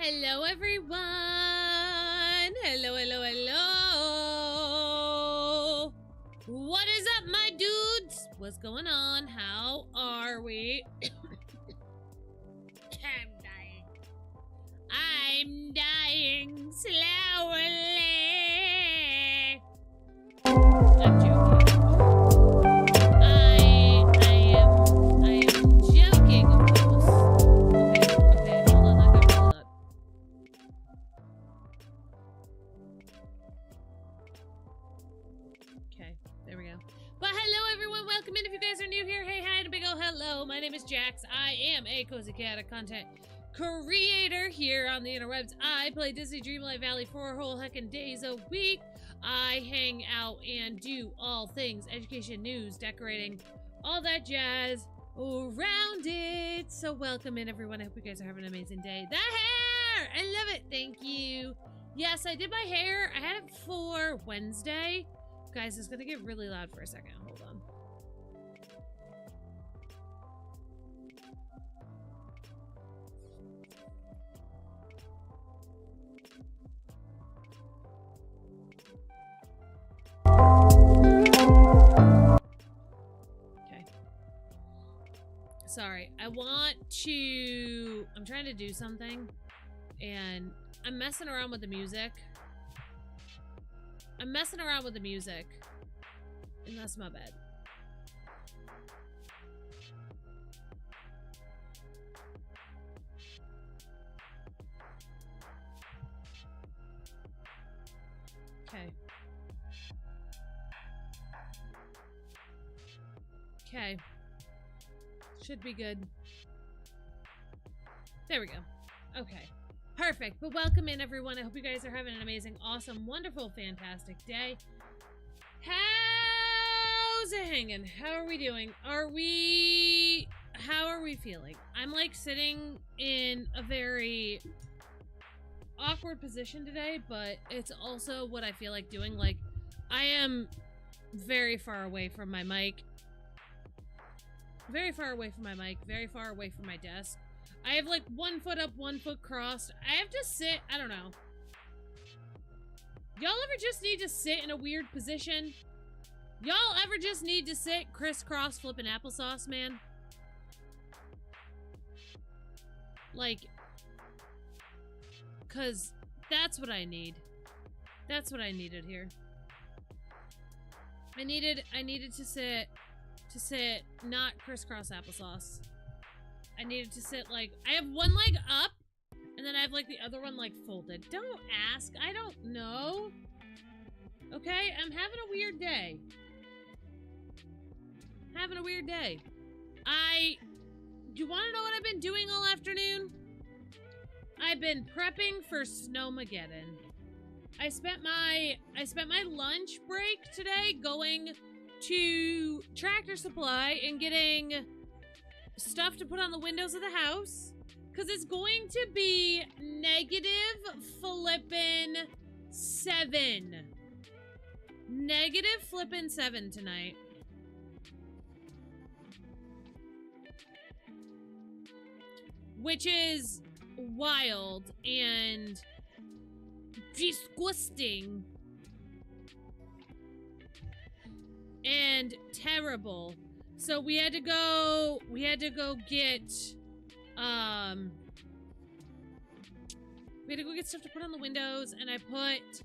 Hello, everyone. Hello, hello, hello. What is up, my dudes? What's going on? How are we? I'm dying. I'm dying slowly. I'm joking. I am joking, of course. Okay, hold on, hold on. Okay, there we go. But hello, everyone. Welcome in. If you guys are new here, hey, hi, and a big ol' hello. My name is Jax. I am a Cozy Cat, a content creator here on the interwebs. I play Disney Dreamlight Valley 4 whole heckin' days a week. I hang out and do all things education, news, decorating, all that jazz around it. So welcome in, everyone. I hope you guys are having an amazing day. The hair! I love it. Thank you. Yes, I did my hair. I had it for Wednesday. Guys, it's gonna get really loud for a second. Hold on. Okay. Sorry. I'm trying to do something, and I'm messing around with the music. And that's my bad. Okay. Okay. Should be good. There we go. Okay. Perfect. But welcome in, everyone. I hope you guys are having an amazing, awesome, wonderful, fantastic day. How's it hanging? How are we doing? How are we feeling? I'm like sitting in a very awkward position today, but it's also what I feel like doing. Like, I am very far away from my mic. Very far away from my mic. Very far away from my desk. I have like 1 foot up, 1 foot crossed. I have to sit, I don't know. Y'all ever just need to sit in a weird position? Y'all ever just need to sit crisscross flipping applesauce, man? Like, cause that's what I need. That's what I needed here. I needed to sit not crisscross applesauce. I needed to sit like, I have one leg up, and then I have like the other one like folded. Don't ask, I don't know. Okay, I'm having a weird day. Having a weird day. Do you want to know what I've been doing all afternoon? I've been prepping for Snowmageddon. I spent my lunch break today going to Tractor Supply and getting stuff to put on the windows of the house, because it's going to be -7. -7 tonight. Which is wild and disgusting and terrible. So we had to go get stuff to put on the windows, and I put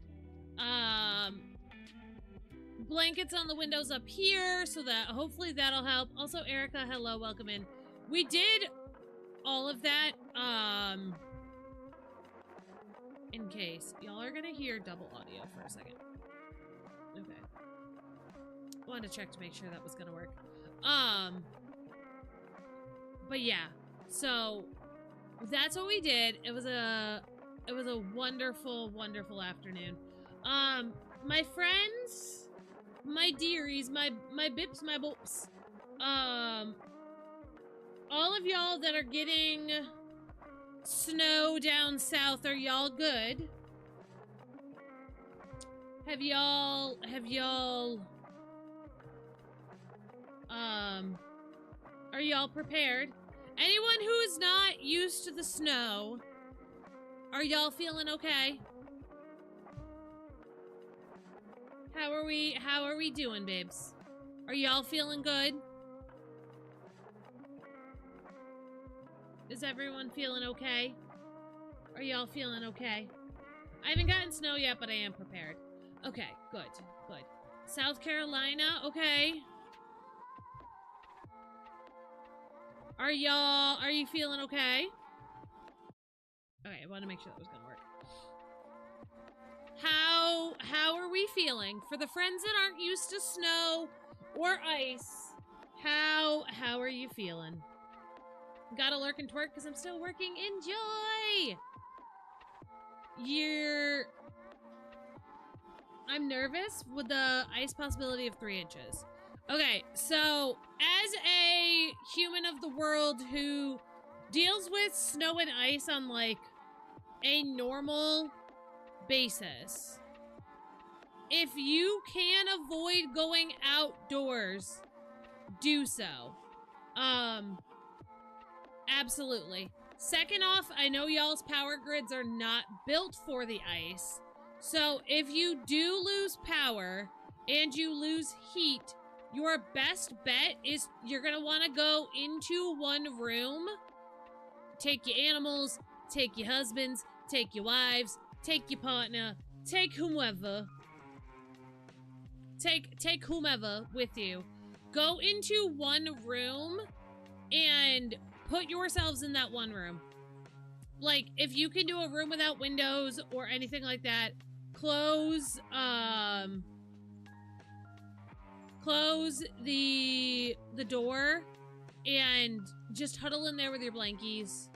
blankets on the windows up here so that hopefully that'll help. Also, Erica, hello, welcome in. We did all of that in case y'all are gonna hear double audio for a second. Okay. Wanted to check to make sure that was gonna work. But yeah, so that's what we did. It was a wonderful, wonderful afternoon. My friends, my dearies, my bips, my bops, all of y'all that are getting snow down south, are y'all good? Are y'all prepared? Anyone who is not used to the snow, Are y'all feeling okay? How are we doing, babes? Are y'all feeling good? Is everyone feeling okay? Are y'all feeling okay? I haven't gotten snow yet, but I am prepared. Okay, good, good. South Carolina, okay. Are you feeling okay? Okay, I want to make sure that was gonna work. How are we feeling? For the friends that aren't used to snow or ice, how are you feeling? Gotta lurk and twerk because I'm still working. Enjoy! I'm nervous with the ice possibility of 3 inches. Okay, so as a human of the world who deals with snow and ice on like a normal basis, if you can avoid going outdoors, do so. Absolutely. Second off, I know y'all's power grids are not built for the ice. So if you do lose power and you lose heat, your best bet is you're gonna wanna go into one room, take your animals, take your husbands, take your wives, take your partner, take whomever. Take whomever with you. Go into one room and put yourselves in that one room. Like, if you can do a room without windows or anything like that, close the door and just huddle in there with your blankies.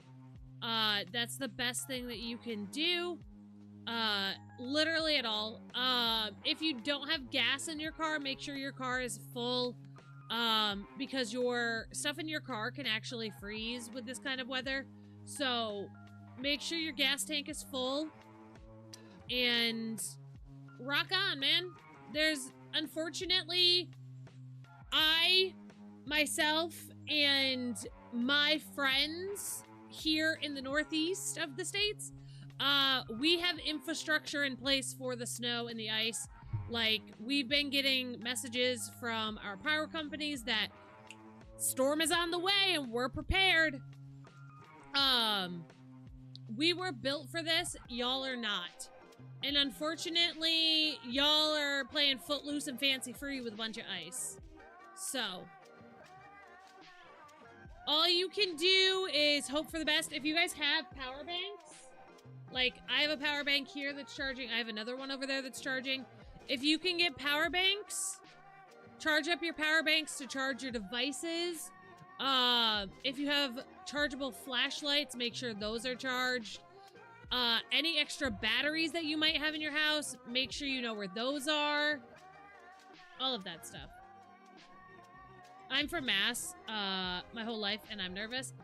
That's the best thing that you can do. Literally at all. If you don't have gas in your car, make sure your car is full. Because your stuff in your car can actually freeze with this kind of weather. So make sure your gas tank is full and rock on, man. There's, unfortunately, I, myself, and my friends here in the northeast of the states, we have infrastructure in place for the snow and the ice. Like, we've been getting messages from our power companies that storm is on the way and we're prepared. We were built for this, y'all are not. And unfortunately, y'all are playing footloose and fancy free with a bunch of ice. So, all you can do is hope for the best. If you guys have power banks, like, I have a power bank here that's charging. I have another one over there that's charging. If you can get power banks, charge up your power banks to charge your devices. If you have chargeable flashlights, make sure those are charged. Any extra batteries that you might have in your house, make sure you know where those are. All of that stuff. I'm from Mass, my whole life, and I'm nervous.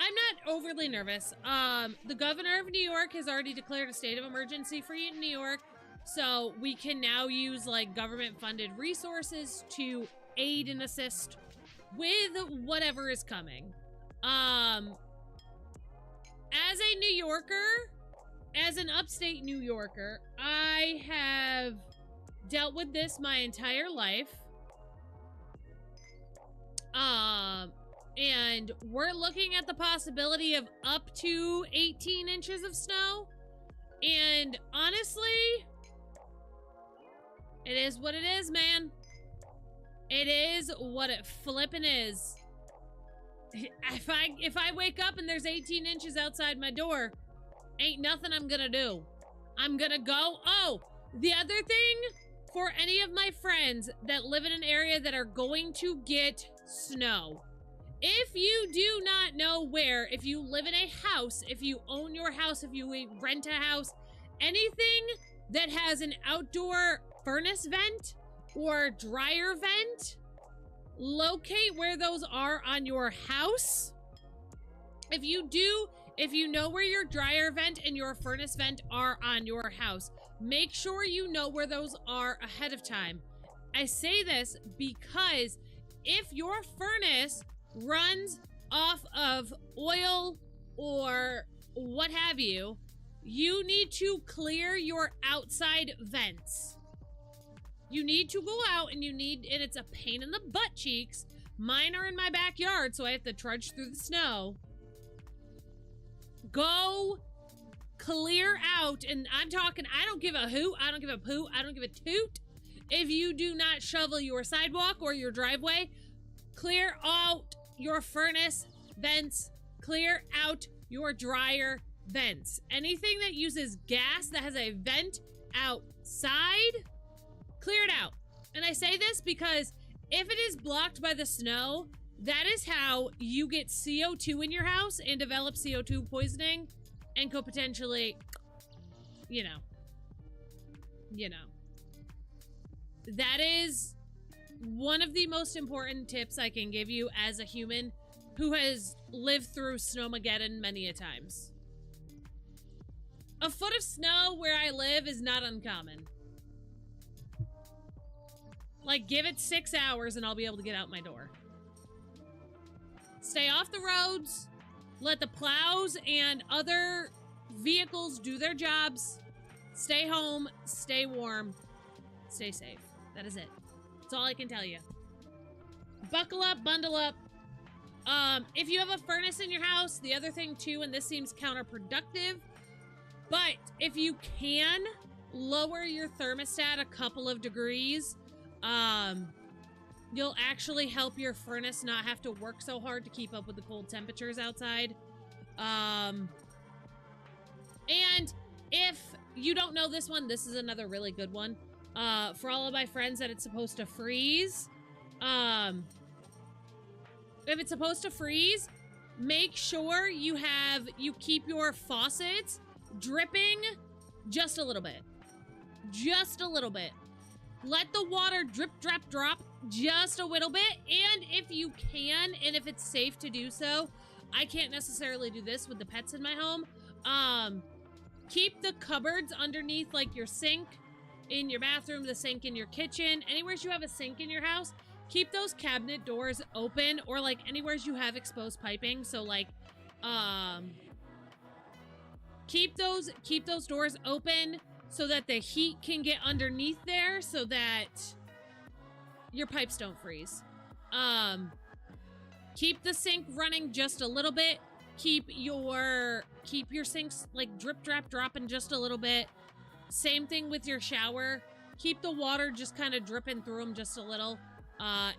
I'm not overly nervous. The governor of New York has already declared a state of emergency for New York, so we can now use, like, government-funded resources to aid and assist with whatever is coming. As a New Yorker, as an upstate New Yorker, I have dealt with this my entire life. And we're looking at the possibility of up to 18 inches of snow. And honestly, it is what it is, man. It is what it flippin' is. If I wake up and there's 18 inches outside my door, ain't nothing I'm gonna do. I'm gonna go. Oh, the other thing, for any of my friends that live in an area that are going to get snow, if you do not know where, if you live in a house, if you own your house, if you rent a house, anything that has an outdoor furnace vent or dryer vent, locate where those are on your house. If you know where your dryer vent and your furnace vent are on your house, make sure you know where those are ahead of time. I say this because if your furnace runs off of oil or what have you, you need to clear your outside vents. You need to go out and and it's a pain in the butt cheeks. Mine are in my backyard, so I have to trudge through the snow. Go clear out, and I'm talking, I don't give a hoot, I don't give a poo, I don't give a toot. If you do not shovel your sidewalk or your driveway, clear out your furnace vents, clear out your dryer vents. Anything that uses gas that has a vent outside, clear it out. And I say this because if it is blocked by the snow, that is how you get CO2 in your house and develop CO2 poisoning and could potentially, you know. That is one of the most important tips I can give you as a human who has lived through Snowmageddon many a times. A foot of snow where I live is not uncommon. Like, give it 6 hours and I'll be able to get out my door. Stay off the roads. Let the plows and other vehicles do their jobs. Stay home. Stay warm. Stay safe. That is it. That's all I can tell you. Buckle up. Bundle up. If you have a furnace in your house, the other thing too, and this seems counterproductive, but if you can lower your thermostat a couple of degrees, you'll actually help your furnace not have to work so hard to keep up with the cold temperatures outside. And if you don't know this one, this is another really good one. For all of my friends that it's supposed to freeze. If it's supposed to freeze, make sure you keep your faucets dripping just a little bit. Just a little bit. Let the water drip, drop just a little bit. And if you can, and if it's safe to do so, I can't necessarily do this with the pets in my home. Keep the cupboards underneath, like your sink in your bathroom, the sink in your kitchen, anywhere you have a sink in your house, keep those cabinet doors open, or like anywhere you have exposed piping. So like, keep those doors open so that the heat can get underneath there so that your pipes don't freeze. Keep the sink running just a little bit. Keep your sinks like drip, dropping just a little bit. Same thing with your shower. Keep the water just kind of dripping through them just a little.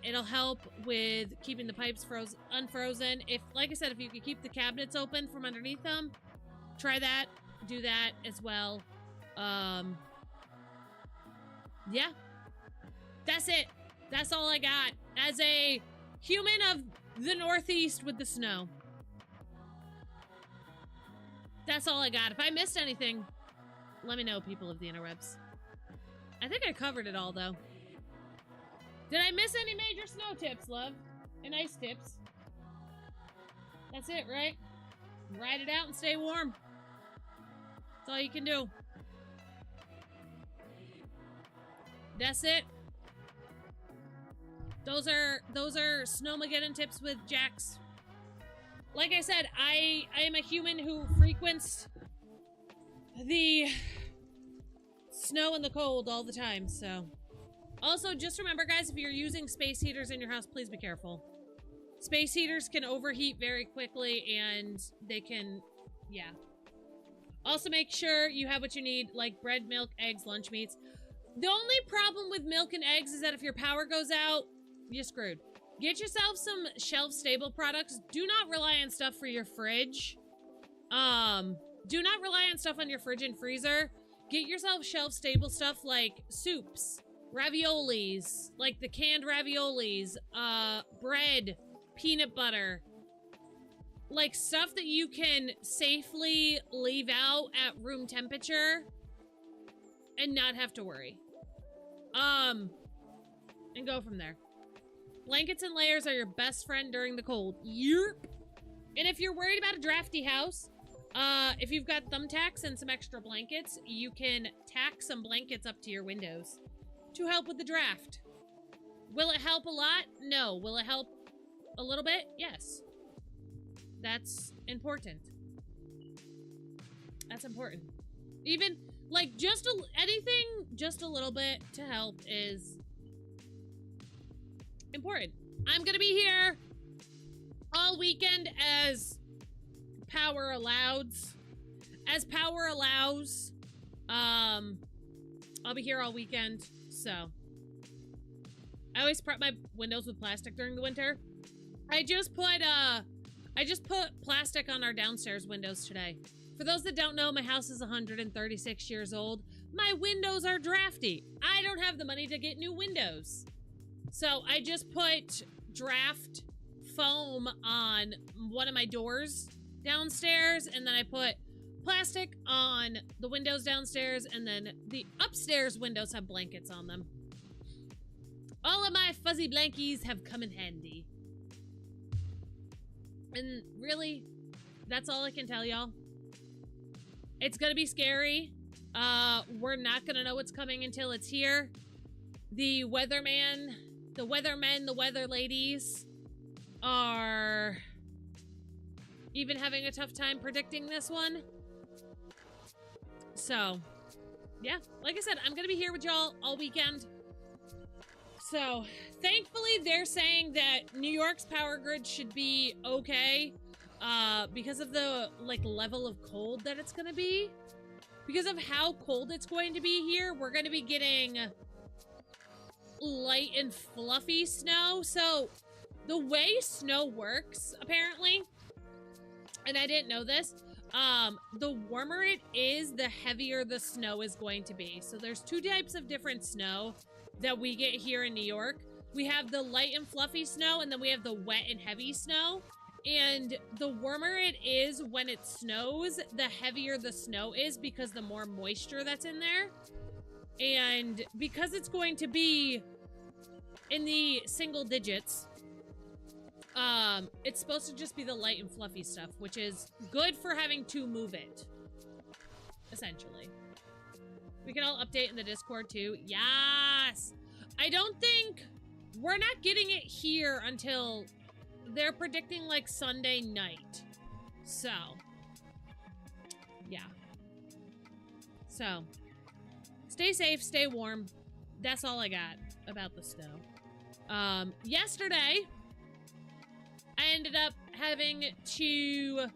It'll help with keeping the pipes unfrozen. If, like I said, if you could keep the cabinets open from underneath them, try that. Do that as well. Yeah. That's it. That's all I got as a human of the Northeast with the snow. That's all I got. If I missed anything, let me know, people of the interwebs. I think I covered it all, though. Did I miss any major snow tips, love? And ice tips? That's it, right? Ride it out and stay warm. That's all you can do. That's it. Those are Snowmageddon tips with Jax. Like I said, I am a human who frequents the snow and the cold all the time, so. Also, just remember, guys, if you're using space heaters in your house, please be careful. Space heaters can overheat very quickly, and they can, yeah. Also, make sure you have what you need, like bread, milk, eggs, lunch meats. The only problem with milk and eggs is that if your power goes out, you're screwed. Get yourself some shelf-stable products. Do not rely on stuff for your fridge. Do not rely on stuff on your fridge and freezer. Get yourself shelf-stable stuff like soups, raviolis, like the canned raviolis, bread, peanut butter. Like stuff that you can safely leave out at room temperature and not have to worry. And go from there. Blankets and layers are your best friend during the cold. Yerp. And if you're worried about a drafty house, if you've got thumbtacks and some extra blankets, you can tack some blankets up to your windows to help with the draft. Will it help a lot? No. Will it help a little bit? Yes. That's important. That's important. Even, like, anything just a little bit to help is important. I'm gonna be here all weekend as power allows. As power allows. I'll be here all weekend, so. I always prep my windows with plastic during the winter. I just put plastic on our downstairs windows today. For those that don't know, my house is 136 years old. My windows are drafty. I don't have the money to get new windows. So I just put draft foam on one of my doors downstairs, and then I put plastic on the windows downstairs, and then the upstairs windows have blankets on them. All of my fuzzy blankies have come in handy. And really, that's all I can tell y'all. It's gonna be scary. We're not gonna know what's coming until it's here. The weatherman, the weathermen, the weather ladies are even having a tough time predicting this one. So, yeah, like I said, I'm gonna be here with y'all all weekend. So, thankfully, they're saying that New York's power grid should be okay, because of the, like, level of cold that it's gonna be. Because of how cold it's going to be here, we're gonna be getting light and fluffy snow. So, the way snow works, apparently, and I didn't know this, the warmer it is, the heavier the snow is going to be. So, there's two types of different snow that we get here in New York. We have the light and fluffy snow, and then we have the wet and heavy snow. And the warmer it is when it snows, the heavier the snow is because the more moisture that's in there. And because it's going to be in the single digits, it's supposed to just be the light and fluffy stuff, which is good for having to move it, essentially. We can all update in the Discord too. Yes! I don't think we're not getting it here until they're predicting like Sunday night. So, yeah. So, stay safe, stay warm. That's all I got about the snow. Yesterday, I ended up having to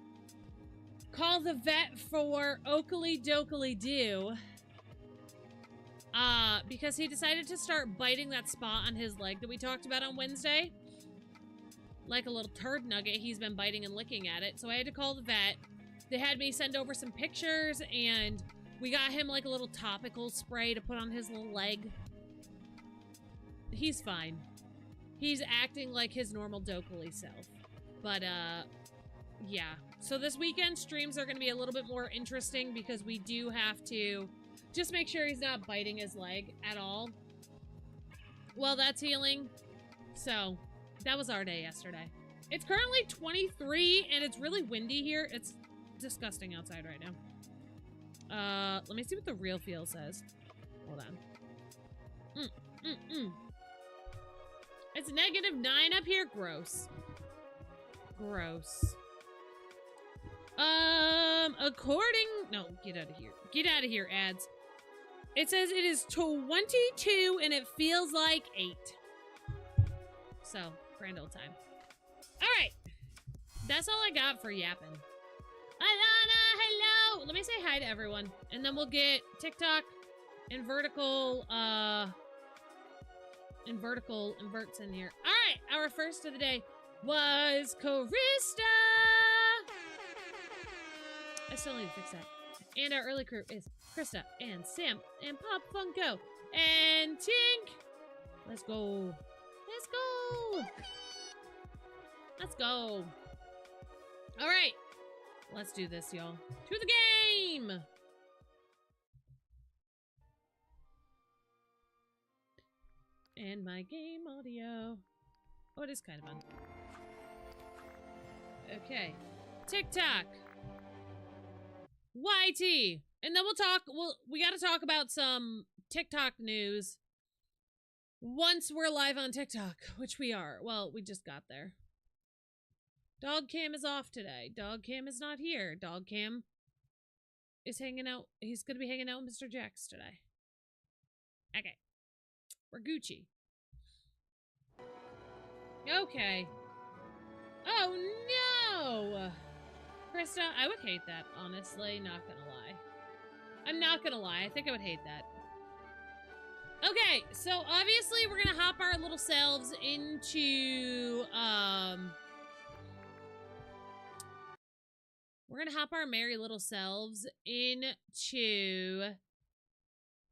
call the vet for Oakley Dokley Doo. Because he decided to start biting that spot on his leg that we talked about on Wednesday. Like a little turd nugget, he's been biting and licking at it. So I had to call the vet. They had me send over some pictures, and we got him like a little topical spray to put on his little leg. He's fine. He's acting like his normal Dokley self. But, yeah. So this weekend streams are going to be a little bit more interesting because we do have to just make sure he's not biting his leg at all while that's healing. So, that was our day yesterday. It's currently 23, and it's really windy here. It's disgusting outside right now. Let me see what the real feel says. Hold on. It's -9 up here. Gross. Gross. No, get out of here. Get out of here, ads. It says it is 22 and it feels like 8. So, grand old time. Alright. That's all I got for yapping. Alana, hello! Let me say hi to everyone. And then we'll get TikTok and vertical inverts in here. Alright, our first of the day was Karista! I still need to fix that. And our early crew is Krista and Sam and Pop Funko and Tink. Let's go. Let's go. Let's go. All right. Let's do this, y'all. To the game. And my game audio. Oh, it is kind of fun. Okay. TikTok. YT. And then we gotta talk about some TikTok news once we're live on TikTok, which we are. Well, we just got there. Dog Cam is off today. Dog Cam is not here. Dog Cam is hanging out. He's gonna be hanging out with Mr. Jax today. Okay. We're Gucci. Okay. Oh no! Krista, I would hate that, honestly. Not gonna lie. I'm not gonna lie. I think I would hate that. Okay, so obviously we're gonna hop our little selves into, we're gonna hop our merry little selves into,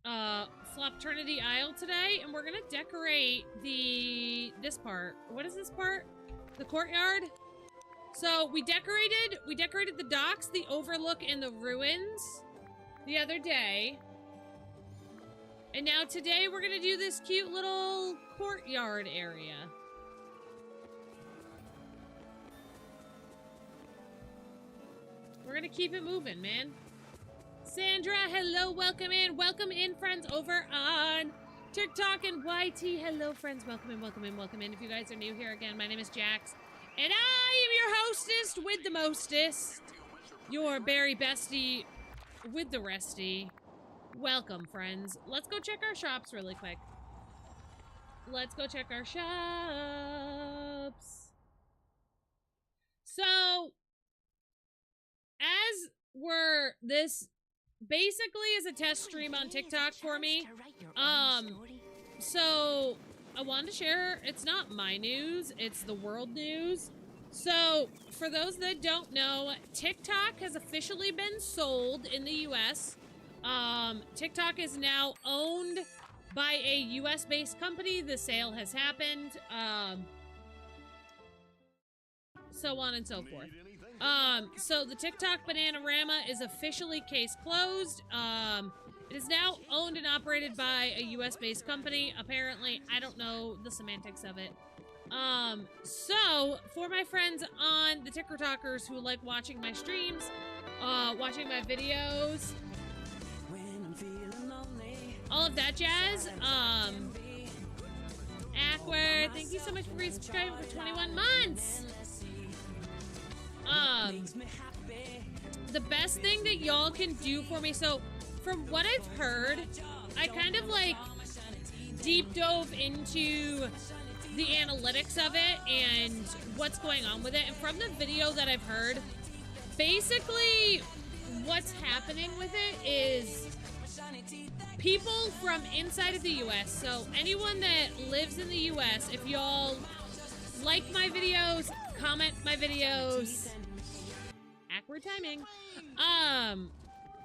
Flopternity Isle today, and we're gonna decorate this part. What is this part? The courtyard? So we decorated the docks, the overlook, and the ruins the other day. And now today we're gonna do this cute little courtyard area. We're gonna keep it moving, man. Sandra, hello, welcome in. Welcome in, friends, over on TikTok and YT. Hello, friends, welcome in, welcome in, welcome in. If you guys are new here again, my name is Jax. And I am your hostess with the mostest. Your berry bestie with the resty. Welcome, friends. Let's go check our shops really quick. Let's go check our shops. So, as we're this basically is a test stream on TikTok for me. So I wanted to share, it's not my news, it's the world news. So, for those that don't know, TikTok has officially been sold in the US. TikTok is now owned by a US-based company. The sale has happened. So on and so forth. So the TikTok Bananarama is officially case closed. It is now owned and operated by a US-based company. Apparently, I don't know the semantics of it. So for my friends on the Ticker Talkers who like watching my streams, watching my videos, all of that jazz, Aquard, thank you so much for resubscribing for 21 months. The best thing that y'all can do for me, so from what I've heard, I kind of like deep dove into the analytics of it and what's going on with it. And from the video that I've heard, basically what's happening with it is people from inside of the US, so anyone that lives in the US, if y'all like my videos, comment my videos, awkward timing,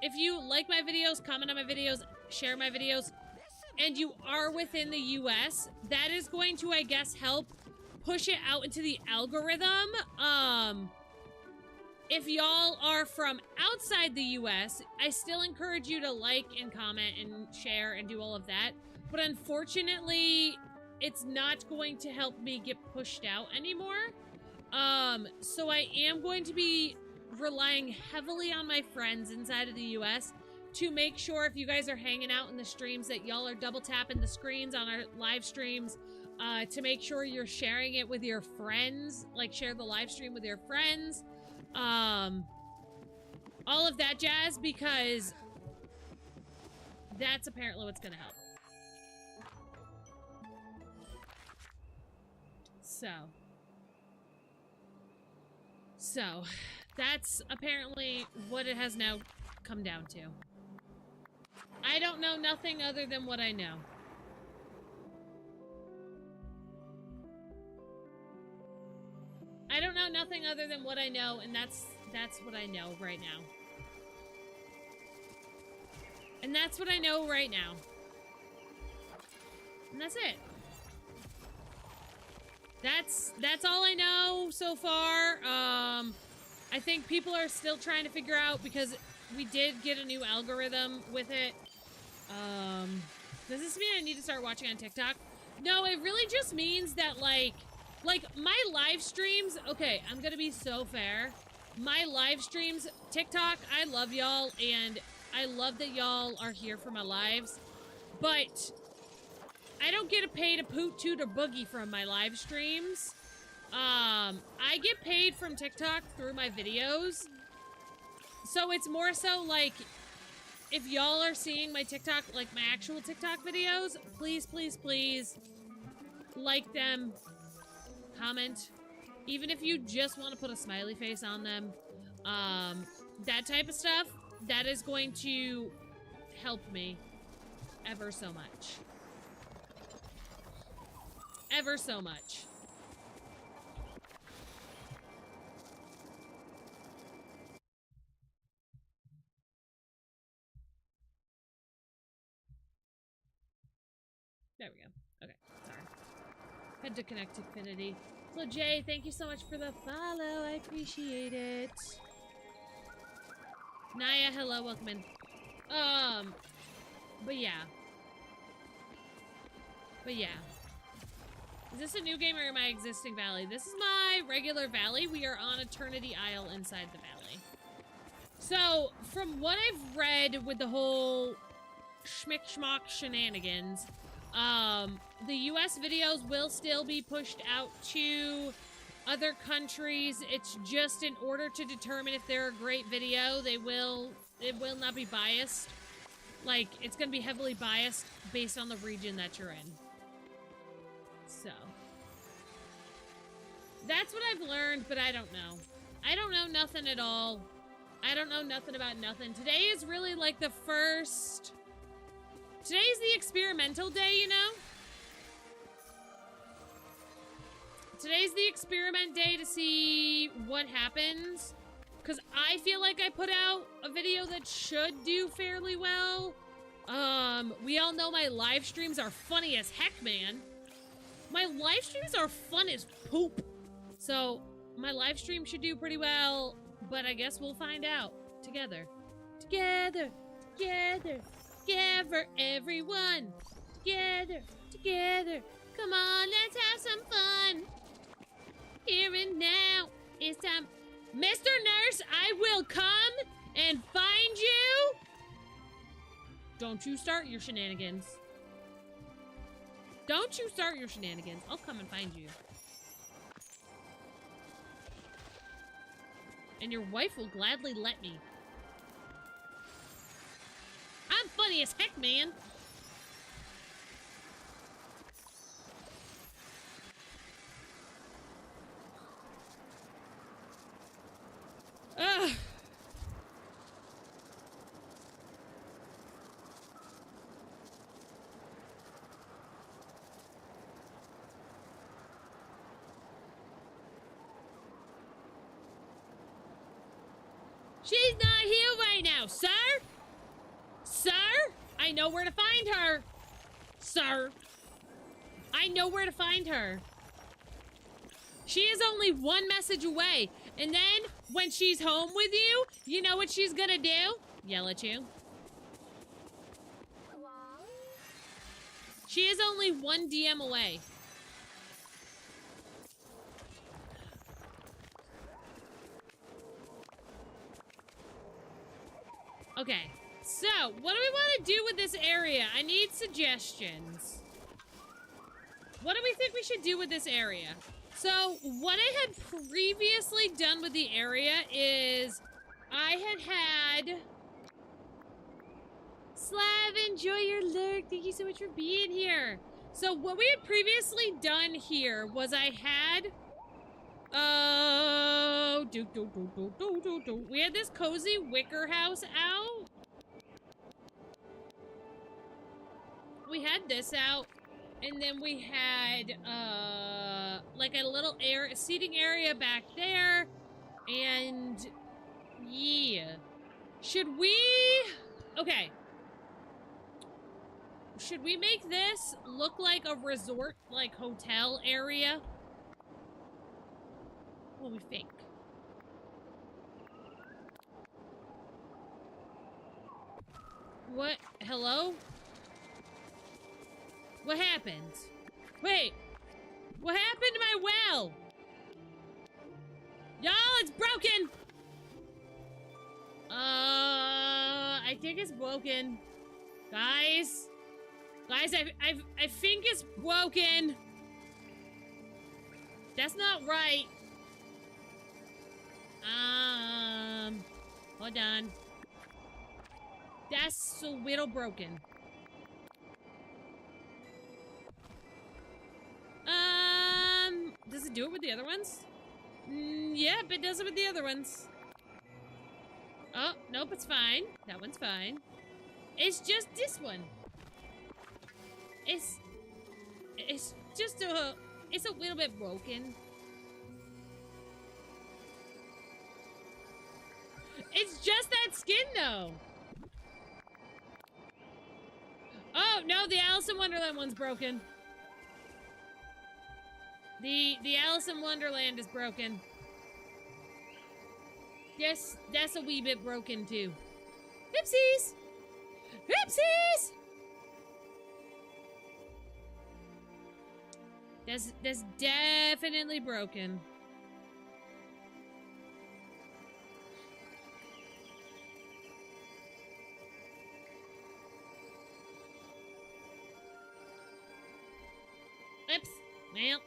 if you like my videos, comment on my videos, share my videos, and you are within the US, that is going to, I guess, help push it out into the algorithm. If y'all are from outside the US, I still encourage you to like and comment and share and do all of that. But unfortunately, it's not going to help me get pushed out anymore. So I am going to be relying heavily on my friends inside of the US to make sure if you guys are hanging out in the streams that y'all are double tapping the screens on our live streams, to make sure you're sharing it with your friends, like share the live stream with your friends. All of that jazz, because that's apparently what's gonna help. So that's apparently what it has now come down to. I don't know nothing other than what I know. I don't know nothing other than what I know, and that's what I know right now. And that's what I know right now. And that's it. That's all I know so far. I think people are still trying to figure out, because we did get a new algorithm with it. Does this mean I need to start watching on TikTok? No, it really just means that, like my live streams, okay, I'm gonna be so fair. My live streams, TikTok, I love y'all, and I love that y'all are here for my lives, but I don't get paid a poot, toot, or boogie from my live streams. I get paid from TikTok through my videos. So it's more so like, if y'all are seeing my TikTok, like my actual TikTok videos, please, please, please like them, comment. Even if you just want to put a smiley face on them, that type of stuff, that is going to help me ever so much. Ever so much. There we go. Okay, sorry. Had to connect to Infinity. So Jay, thank you so much for the follow. I appreciate it. Naya, hello, welcome in. But yeah. Is this a new game or my existing valley? This is my regular valley. We are on Eternity Isle inside the valley. So, from what I've read with the whole schmick-schmock shenanigans, the US videos will still be pushed out to other countries. It's just in order to determine if they're a great video, it will not be biased. Like, it's gonna be heavily biased based on the region that you're in. So. That's what I've learned, but I don't know. I don't know nothing at all. I don't know nothing about nothing. Today is really like the first... Today's the experimental day, you know? Today's the experiment day to see what happens. Because I feel like I put out a video that should do fairly well. We all know my live streams are funny as heck, man. My live streams are fun as poop. So, my live stream should do pretty well, but I guess we'll find out together. Together, together. Together, everyone. Together, together. Come on, let's have some fun. Here and now, it's time. Mr. Nurse, I will come and find you. Don't you start your shenanigans. Don't you start your shenanigans. I'll come and find you. And your wife will gladly let me. I'm funny as heck, man. Ugh. She's not here right now, sir. Sir, I know where to find her. Sir, I know where to find her. She is only one message away. And then, when she's home with you, you know what she's gonna do? Yell at you. Hello? She is only one DM away. Okay, so, what do we want to do with this area? I need suggestions. What do we think we should do with this area? So, what I had previously done with the area is I had Slav, enjoy your lurk. Thank you so much for being here. So, what we had previously done here was I had we had this cozy wicker house out. We had this out, and then we had like a little seating area back there, and yeah. Should we make this look like a resort, like hotel area? What do we think? What? Hello? What happened? Wait! What happened to my well? Y'all, it's broken! I think it's broken. Guys? Guys, I think it's broken. That's not right. Hold on. That's a little broken. Does it do it with the other ones? Yep, it does it with the other ones. Oh, nope, it's fine. That one's fine. It's just this one. It's just it's a little bit broken. It's just that skin, though. Oh, no, the Alice in Wonderland one's broken. The Alice in Wonderland is broken. Yes, that's a wee bit broken, too. Oopsies! Oopsies! That's definitely broken. Oops. Well.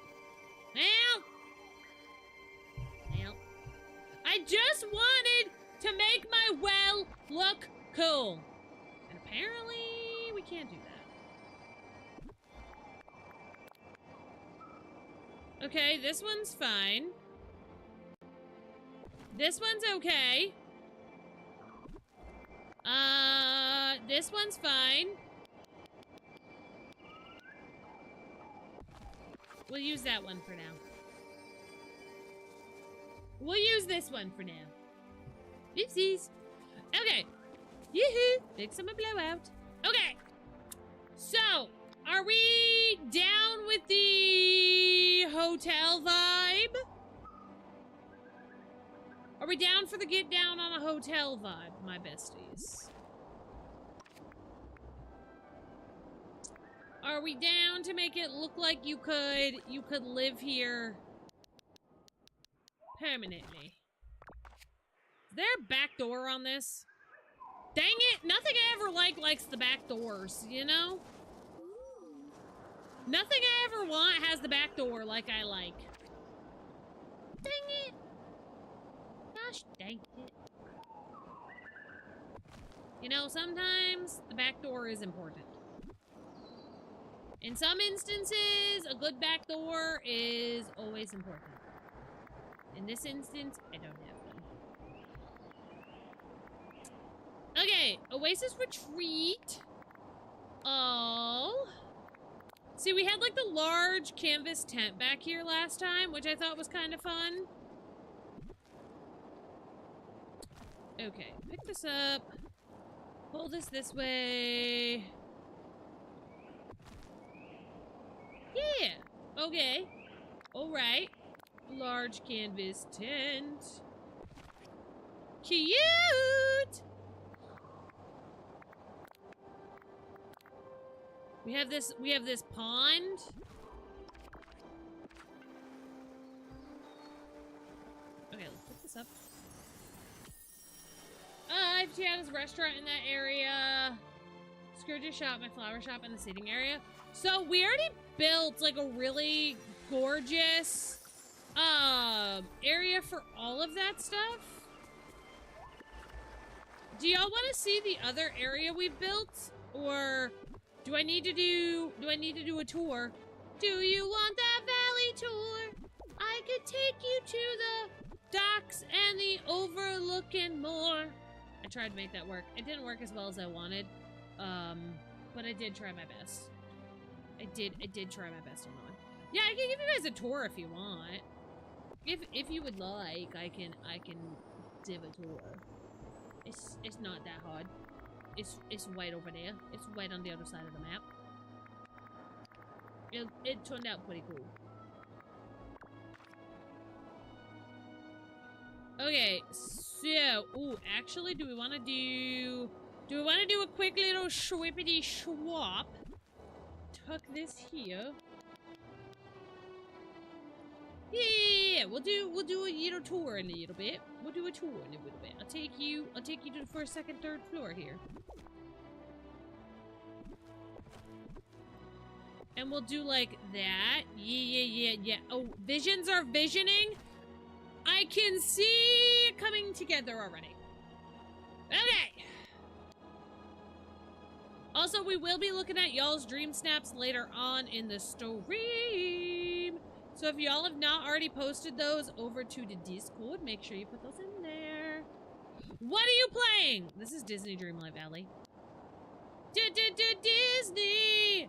I just wanted to make my well look cool. And apparently we can't do that. Okay, this one's fine. This one's okay. This one's fine. We'll use that one for now. We'll use this one for now. Oopsies. Okay. Yoo-hoo. Big summer blowout. Okay. So, are we down with the hotel vibe? Are we down for the get down on a hotel vibe, my besties? Are we down to make it look like you could live here permanently? Is there a back door on this? Dang it! Nothing I ever likes the back doors, you know? Nothing I ever want has the back door like I like. Dang it! Gosh dang it. You know, sometimes the back door is important. In some instances, a good back door is always important. In this instance, I don't have one. Okay, Oasis Retreat. Oh. See, we had like the large canvas tent back here last time, which I thought was kind of fun. Okay, pick this up. Hold this way. Yeah, okay. Alright. Large canvas tent. Cute! We have this pond. Okay, let's pick this up. Tiana's restaurant in that area. Scourge's shop, my flower shop, and the seating area. So we already built like a really gorgeous area for all of that stuff. Do y'all want to see the other area we built, or do I need to do a tour? Do you want that valley tour? I could take you to the docks and the overlook and more. I tried to make that work. It didn't work as well as I wanted, but I did try my best. I did try my best on that one. Yeah, I can give you guys a tour if you want. If you would like, I can give a tour. It's not that hard. It's right over there. It's right on the other side of the map. It turned out pretty cool. Okay, so actually, do we want to do a quick little schwippity swap? Tuck this here. Yeah, we'll do a little tour in a little bit. We'll do a tour in a little bit. I'll take you to the first, second, third floor here. And we'll do like that. Yeah. Oh, visions are visioning. I can see it coming together already. Okay. Also, we will be looking at y'all's dream snaps later on in the stream. So if y'all have not already posted those over to the Discord, make sure you put those in there. What are you playing? This is Disney Dreamlight Valley. Disney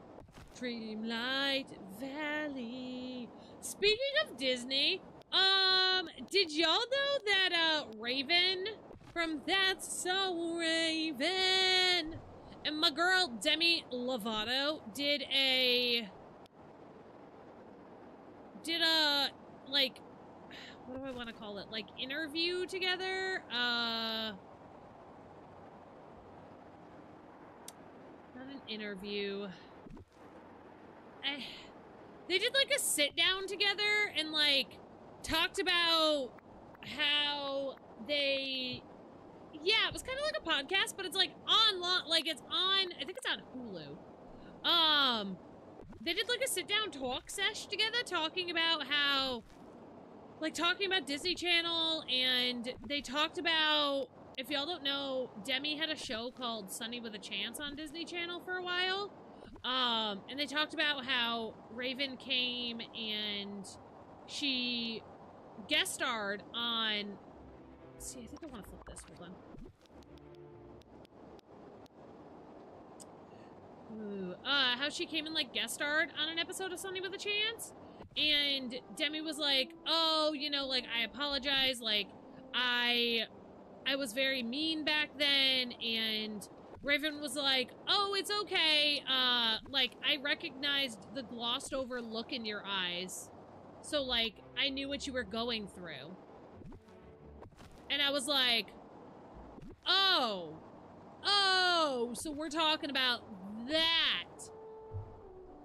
Dreamlight Valley. Speaking of Disney, did y'all know that Raven from That's So Raven and my girl Demi Lovato did a like, what do I want to call it? Like interview together? Not an interview. They did like a sit down together and like talked about how they, yeah, it was kind of like a podcast, but it's like on, like it's on, I think it's on Hulu. They did like a sit down talk sesh together talking about how, like talking about Disney Channel, and they talked about, if y'all don't know, Demi had a show called Sunny with a Chance on Disney Channel for a while. And they talked about how Raven came and she guest starred on, let's see, I think I want to flip this, hold on. Ooh, how she came and like guest starred on an episode of Sunny with a Chance, and Demi was like, oh, you know, like, I apologize, like, I was very mean back then, and Raven was like, oh, it's okay, like, I recognized the glossed over look in your eyes, so, like, I knew what you were going through. And I was like, oh, so we're talking about that.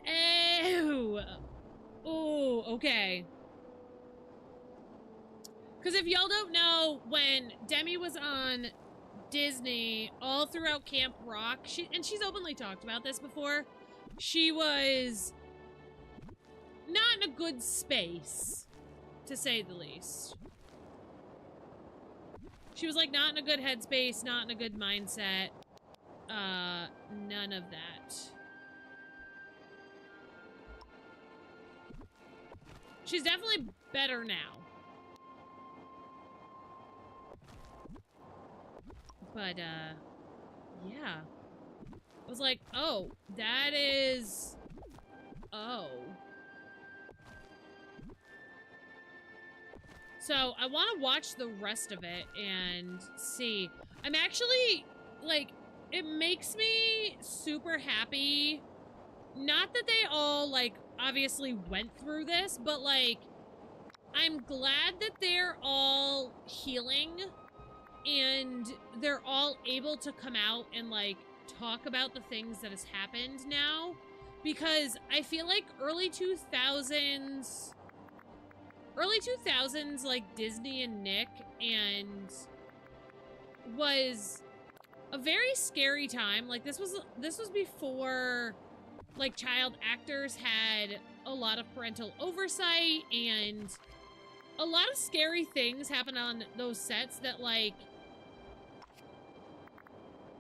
Ew. Oh, okay. Because if y'all don't know, when Demi was on Disney all throughout Camp Rock, she's openly talked about this before, she was not in a good space, to say the least. She was like not in a good headspace, not in a good mindset. None of that. She's definitely better now. But, yeah. I was like, oh, that is... Oh. So, I want to watch the rest of it and see. I'm actually, like, it makes me super happy. Not that they all, like, obviously went through this, but, like, I'm glad that they're all healing and they're all able to come out and, like, talk about the things that has happened now. Because I feel like early 2000s, like, Disney and Nick and was a very scary time. Like, this was before, like, child actors had a lot of parental oversight, and a lot of scary things happened on those sets that, like,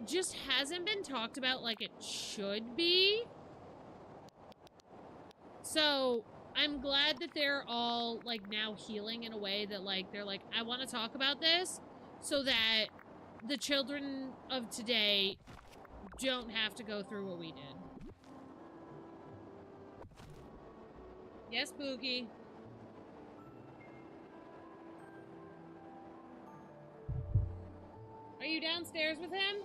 just hasn't been talked about like it should be. So, I'm glad that they're all, like, now healing in a way that, like, they're like, I want to talk about this so that the children of today don't have to go through what we did. Yes, Spooky. Are you downstairs with him?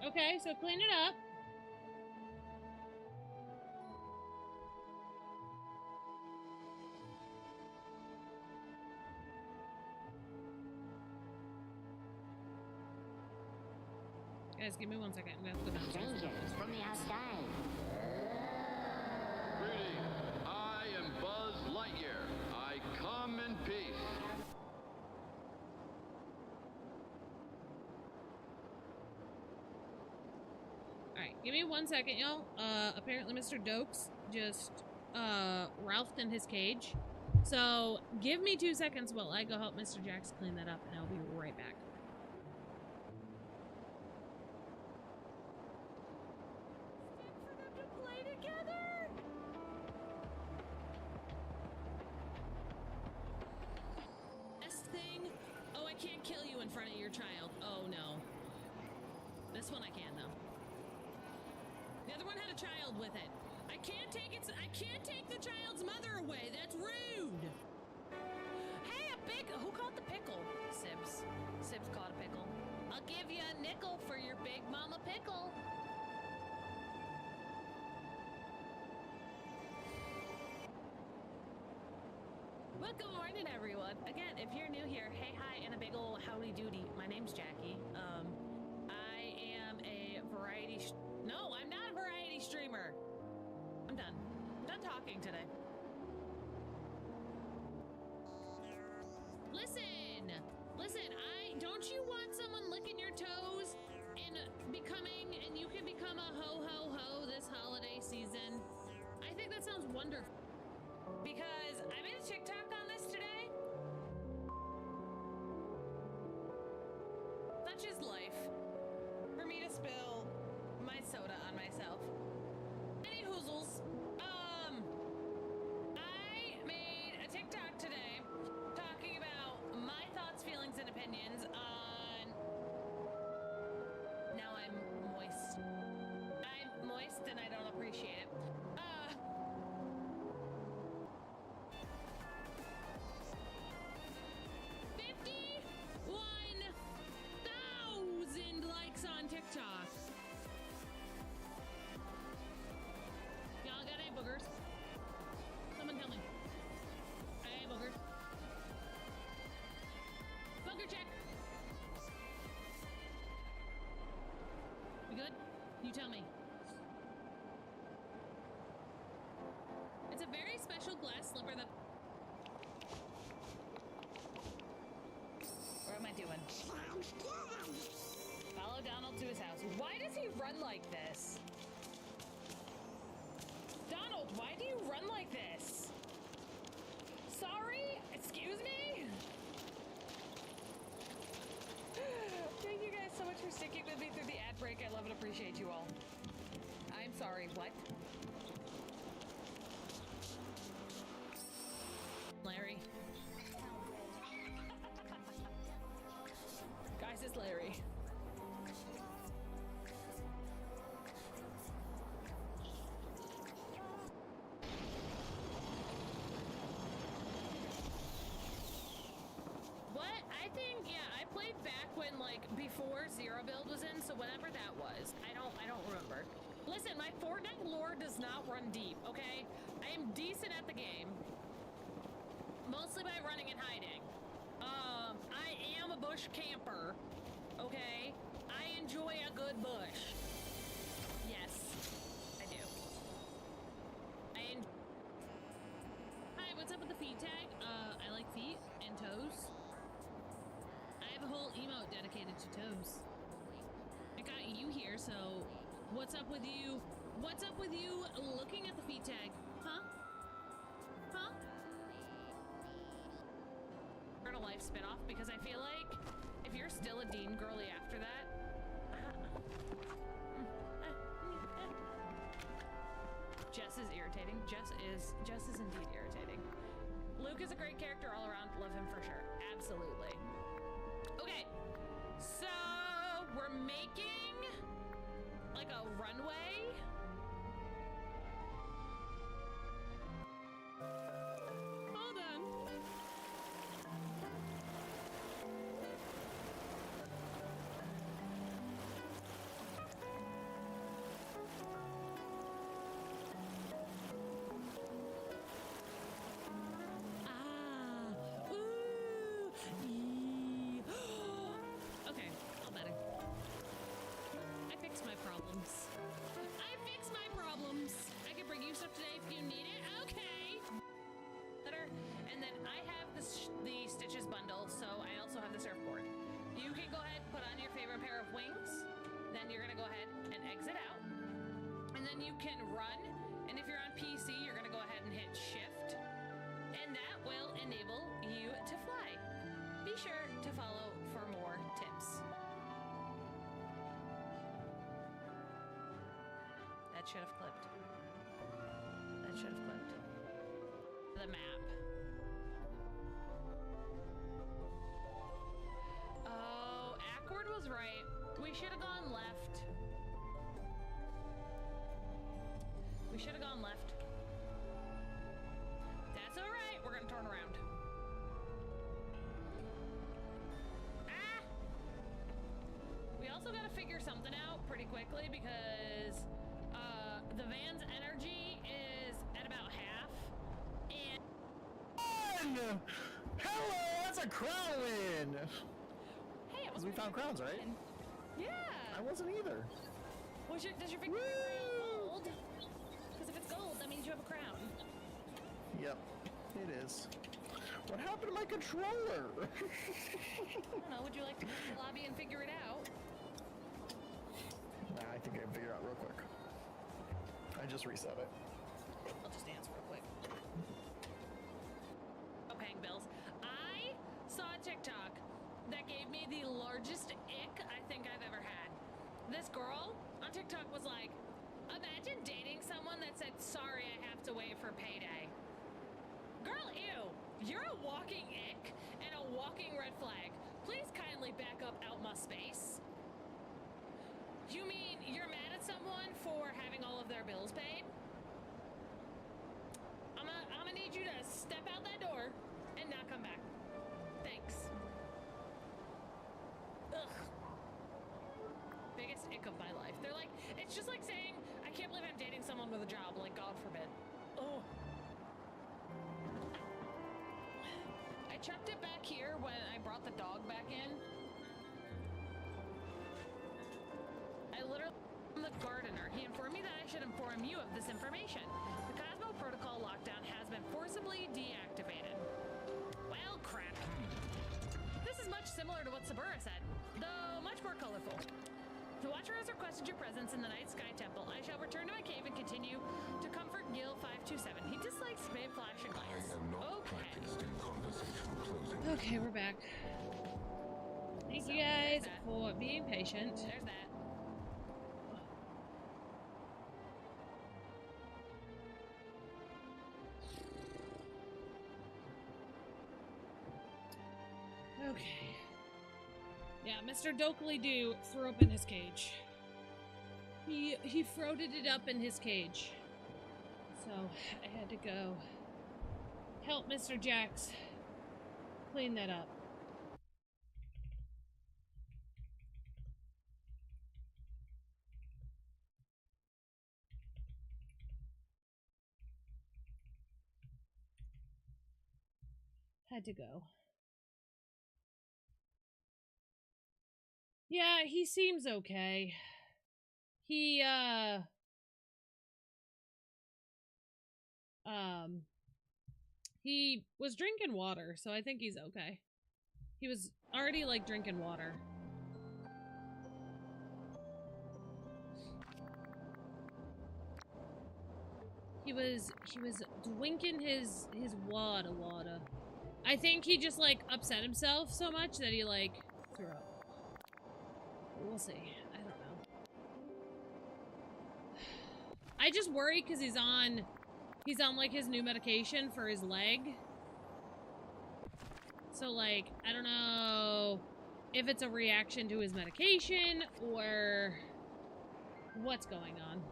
Okay, so clean it up. Guys, give me 1 second. I'm gonna have to go downstairs. Strangers from the outside. Greetings. I am Buzz Lightyear. I come in peace. Alright, give me 1 second, y'all. Apparently Mr. Dokes just, Ralphed in his cage. So, give me 2 seconds while I go help Mr. Jax clean that up, and I'll be right back. This one I can, though. The other one had a child with it. I can't take the child's mother away. That's rude. Hey, a big... Who called the pickle? Sibs. Sibs called a pickle. I'll give you a nickel for your big mama pickle. Well, good morning, everyone. Again, if you're new here, hey, hi, and a big ol' howdy doody. My name's Jackie. I am a variety... No, I'm not a variety streamer. I'm done. I'm done talking today. Listen, don't you want someone licking your toes and you can become a ho this holiday season? I think that sounds wonderful. Because I made a TikTok on this today. Such is life. For me to spill my soda on myself. Any hoozles. I made a TikTok today talking about my thoughts, feelings, and opinions on... Now I'm moist. I'm moist and I don't appreciate it. 51,000 likes on TikTok. Y'all got any boogers? Someone tell me. Hey, boogers. Booger check. We good? You tell me. It's a very special glass slipper that... What am I doing? Follow Donald to his house. Why does he run like this? Donald, why do you run like this? Sorry? Excuse me? Thank you guys so much for sticking with me through the ad break. I love and appreciate you all. I'm sorry, what? Larry. Guys, it's Larry. What? I think, yeah, I played back when, like, before Zero Build was in, so whenever that was. I don't remember. Listen, my Fortnite lore does not run deep, okay? I am decent at the game. Mostly by running and hiding. I am a bush camper, okay? I enjoy a good bush. Yes, I do. Hi, what's up with the feet tag? I like feet and toes. I have a whole emote dedicated to toes. I got you here, so what's up with you? What's up with you looking at the feet tag? Huh? Huh? A life spinoff, because I feel like if you're still a Dean girly after that, Jess is irritating. Jess is indeed irritating. Luke is a great character all around. Love him for sure. Absolutely. Okay, so we're making like a runway. Hold on. Okay, all better. I fixed my problems. I can bring you stuff today if you need it. Okay. Better. And then I have the Stitches bundle, so I also have the surfboard. You can go ahead and put on your favorite pair of wings. Then you're gonna go ahead and exit out. And then you can run. And if you're on PC, you're gonna go ahead and hit Shift. And that will enable you to fly. Be sure to follow for more tips. That should have clipped. That should have clipped. The map. Oh, Accord was right. We should have gone left. We should have gone left. That's all right. We're gonna turn around. Ah! We also gotta figure something out pretty quickly because the van's energy is at about half, and Hello, that's a crown win! hey, Because we found crowns, right? Yeah. I wasn't either. Does your finger crown gold? Because if it's gold, that means you have a crown. Yep, it is. What happened to my controller? I don't know. Would you like to go to the lobby and figure it out? Nah, I think I can figure it out real quick. I just reset it. I'll just dance real quick. Oh, paying bills. I saw a TikTok that gave me the largest ick I think I've ever had. This girl on TikTok was like, imagine dating someone that said, sorry, I have to wait for payday. Girl, ew. You're a walking ick and a walking red flag. Please kindly back up out my space. You mean you're mad at someone for having all of their bills paid? I'm gonna need you to step out that door and not come back. Thanks. Ugh. Biggest ick of my life. They're like, it's just like saying, I can't believe I'm dating someone with a job, like God forbid. Oh. I chucked it back here when I brought the dog back in. I literally am the gardener. He informed me that I should inform you of this information. The Cosmo Protocol lockdown has been forcibly deactivated. Well, crap. This is much similar to what Sabura said, though much more colorful. The Watcher has requested your presence in the Night Sky Temple. I shall return to my cave and continue to comfort Gil 527. He dislikes Babe flashing lights. I am not practiced in conversation closing. Okay, we're back. Thank you guys for being patient. There's that. Okay. Yeah, Mr. Dokley-Doo threw up in his cage. He froted it up in his cage. So I had to go help Mr. Jax clean that up. Had to go. Yeah, he seems okay. He was drinking water, so I think he's okay. He was already, like, drinking water. He was drinking his water. I think he just, like, upset himself so much that he, like, threw up. We'll see. I don't know. I just worry because he's on like his new medication for his leg. So like, I don't know if it's a reaction to his medication or what's going on.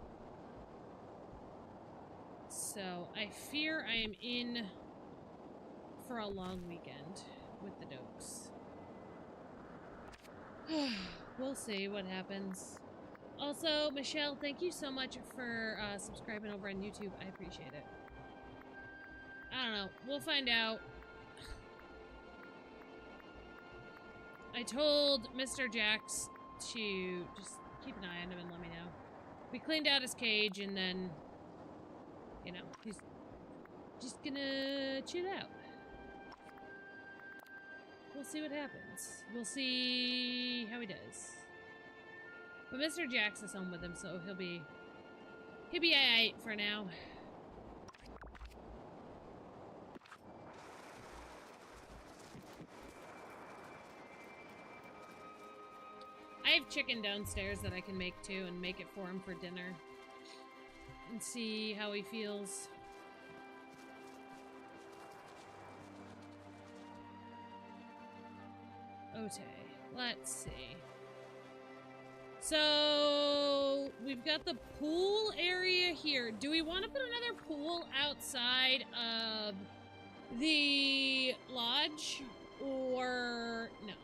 So I fear I am in for a long weekend with the Dokes. We'll see what happens. Also, Michelle, thank you so much for subscribing over on YouTube. I appreciate it. I don't know. We'll find out. I told Mr. Jax to just keep an eye on him and let me know. We cleaned out his cage and then, you know, he's just gonna chill out. We'll see what happens. We'll see how he does. But Mr. Jax is home with him, so he'll be alright for now. I have chicken downstairs that I can make too and make it for him for dinner. And see how he feels. Okay, let's see. So we've got the pool area here. Do we want to put another pool outside of the lodge or no?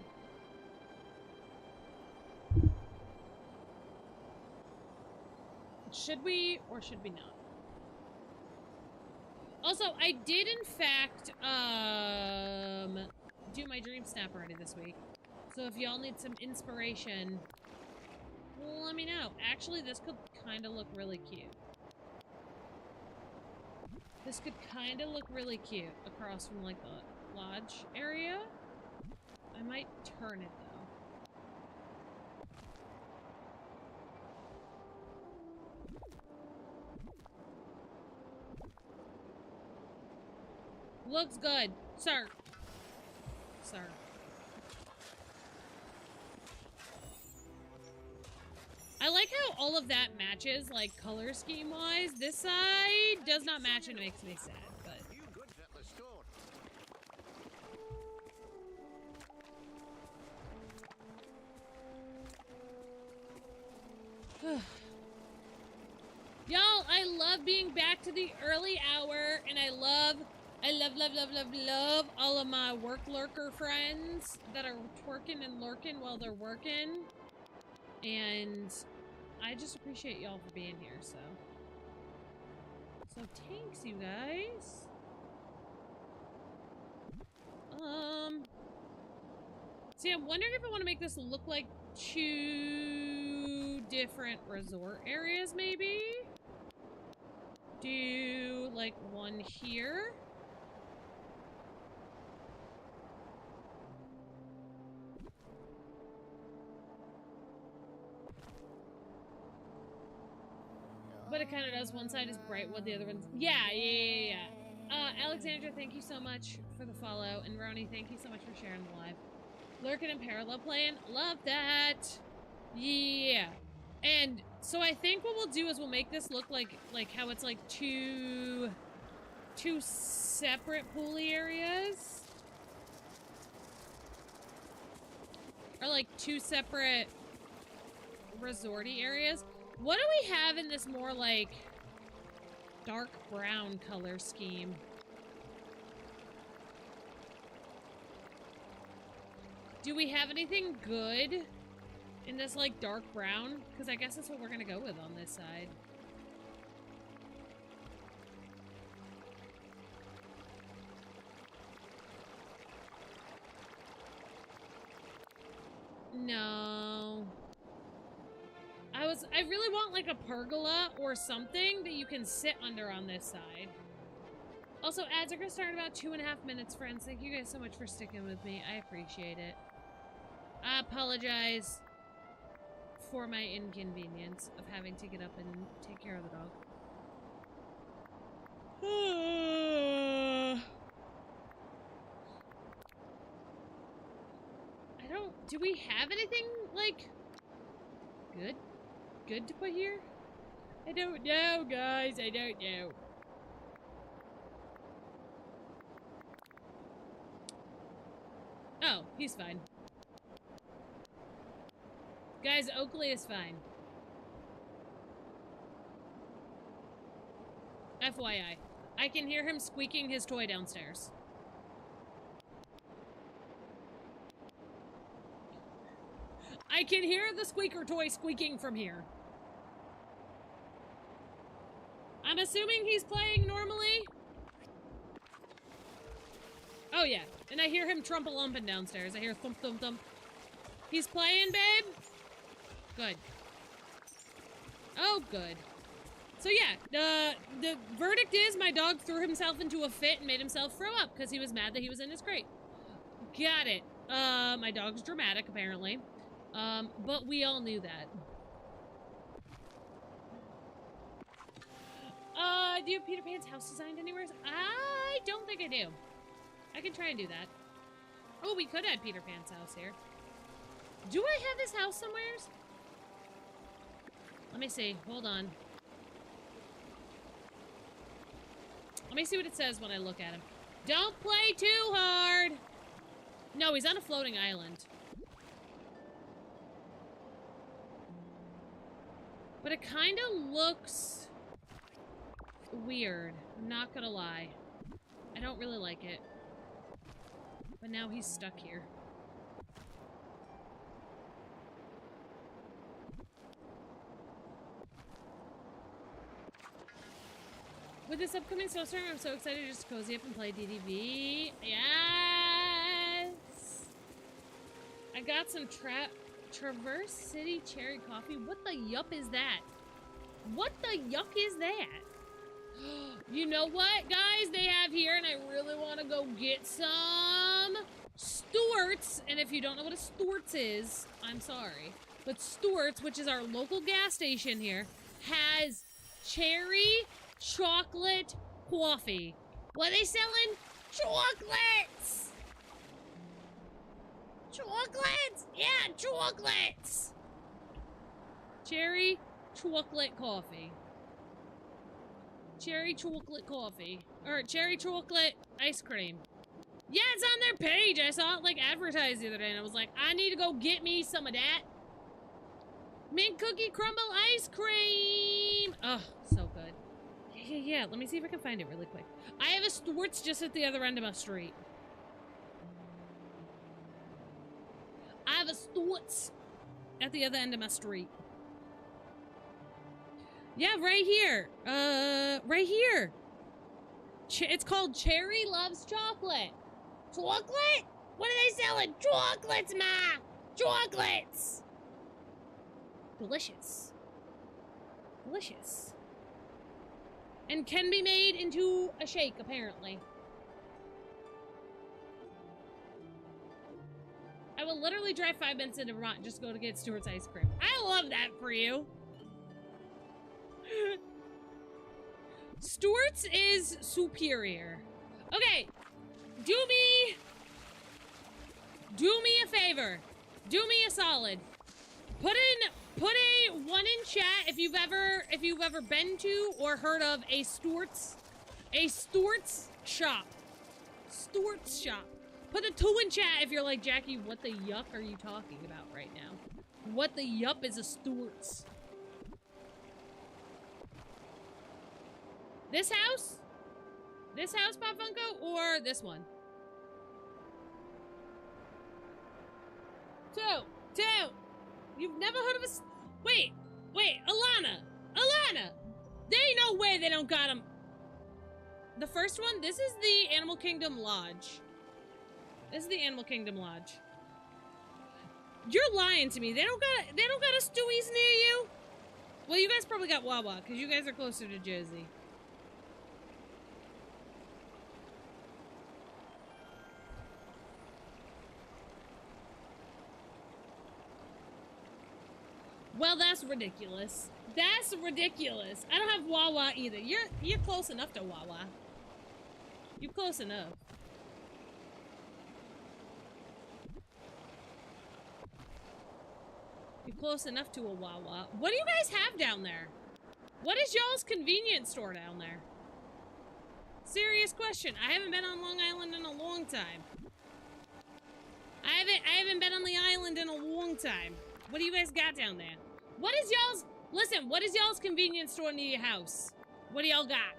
Should we or should we not? Also, I did in fact do my dream snap already this week. So if y'all need some inspiration, let me know. Actually, this could kind of look really cute. This could kind of look really cute across from like the lodge area. I might turn it though. Looks good, sir. Sir. I like how all of that matches, like, color scheme-wise. This side does not match and it makes me sad, but... Y'all, I love being back to the early hour, and I love all of my work lurker friends that are twerking and lurking while they're working. And I just appreciate y'all for being here, so thanks, you guys. See, I'm wondering if I want to make this look like 2 different resort areas, maybe? Do, like, one here. But it kind of does. One side is bright, while the other one's... Yeah. Alexandra, thank you so much for the follow. And Roni, thank you so much for sharing the live. Lurking and parallel playing. Love that. Yeah. And so I think what we'll do is we'll make this look like how it's like two separate pooly areas. Or like 2 separate resorty areas. What do we have in this more, like, dark brown color scheme? Do we have anything good in this, like, dark brown? Because I guess that's what we're gonna go with on this side. No. I really want like a pergola or something that you can sit under on this side. Also, ads are gonna start in about 2.5 minutes, friends. Thank you guys so much for sticking with me. I appreciate it. I apologize for my inconvenience of having to get up and take care of the dog. Do we have anything, like, good to put here? I don't know, guys. I don't know. Oh, he's fine. Guys, Oakley is fine. FYI. I can hear him squeaking his toy downstairs. I can hear the squeaker toy squeaking from here. I'm assuming he's playing normally. Oh yeah, and I hear him trumpa-lumping downstairs. I hear thump thump thump. He's playing, babe? Good. Oh, good. So yeah, the verdict is my dog threw himself into a fit and made himself throw up because he was mad that he was in his crate. Got it. My dog's dramatic, apparently. But we all knew that. Do you have Peter Pan's house designed anywhere? I don't think I do. I can try and do that. Oh, we could add Peter Pan's house here. Do I have his house somewheres? Let me see. Hold on. Let me see what it says when I look at him. Don't play too hard! No, he's on a floating island. But it kind of looks weird. I'm not gonna lie. I don't really like it. But now he's stuck here. With this upcoming snowstorm, I'm so excited to just cozy up and play DDV. Yes! I got some Traverse City cherry coffee. What the yup is that? What the yuck is that? You know what, guys? They have here, and I really want to go get some Stewart's. And if you don't know what a Stewart's is, I'm sorry. But Stewart's, which is our local gas station here, has cherry chocolate coffee. What are they selling? Chocolates! Chocolates! Yeah, chocolates! Cherry chocolate coffee. Cherry chocolate coffee. Or cherry chocolate ice cream. Yeah, it's on their page. I saw it like advertised the other day and I was like, I need to go get me some of that. Mint cookie crumble ice cream. Oh, so good. Yeah. Let me see if I can find it really quick. I have a Stewart's just at the other end of my street. I have a Stewart's at the other end of my street. Yeah, right here. Right here. It's called Cherry Loves Chocolate. Chocolate? What are they selling? Chocolates, ma! Chocolates! Delicious. Delicious. And can be made into a shake, apparently. I will literally drive 5 minutes into Vermont and just go to get Stewart's ice cream. I love that for you. Stewart's is superior. Okay, do me a favor. Do me a solid. Put a 1 in chat if you've ever been to or heard of a Stewart's shop. Stewart's shop. Put a 2 in chat if you're like, Jackie, what the yuck are you talking about right now? What the yup is a Stewart's? This house? This house, Pop Funko? Or this one? Two. You've never heard of a... Wait. Alana. There ain't no way they don't got them. The first one, this is the Animal Kingdom Lodge. This is the Animal Kingdom Lodge. You're lying to me. They don't got a Stewie's near you? Well, you guys probably got Wawa, because you guys are closer to Jersey. Well, that's ridiculous. That's ridiculous. I don't have Wawa either. You're close enough to Wawa. You're close enough. You're close enough to a Wawa. What do you guys have down there? What is y'all's convenience store down there? Serious question. I haven't been on Long Island in a long time. I haven't been on the island in a long time. What do you guys got down there? What is y'all's... Listen, what is y'all's convenience store near your house? What do y'all got?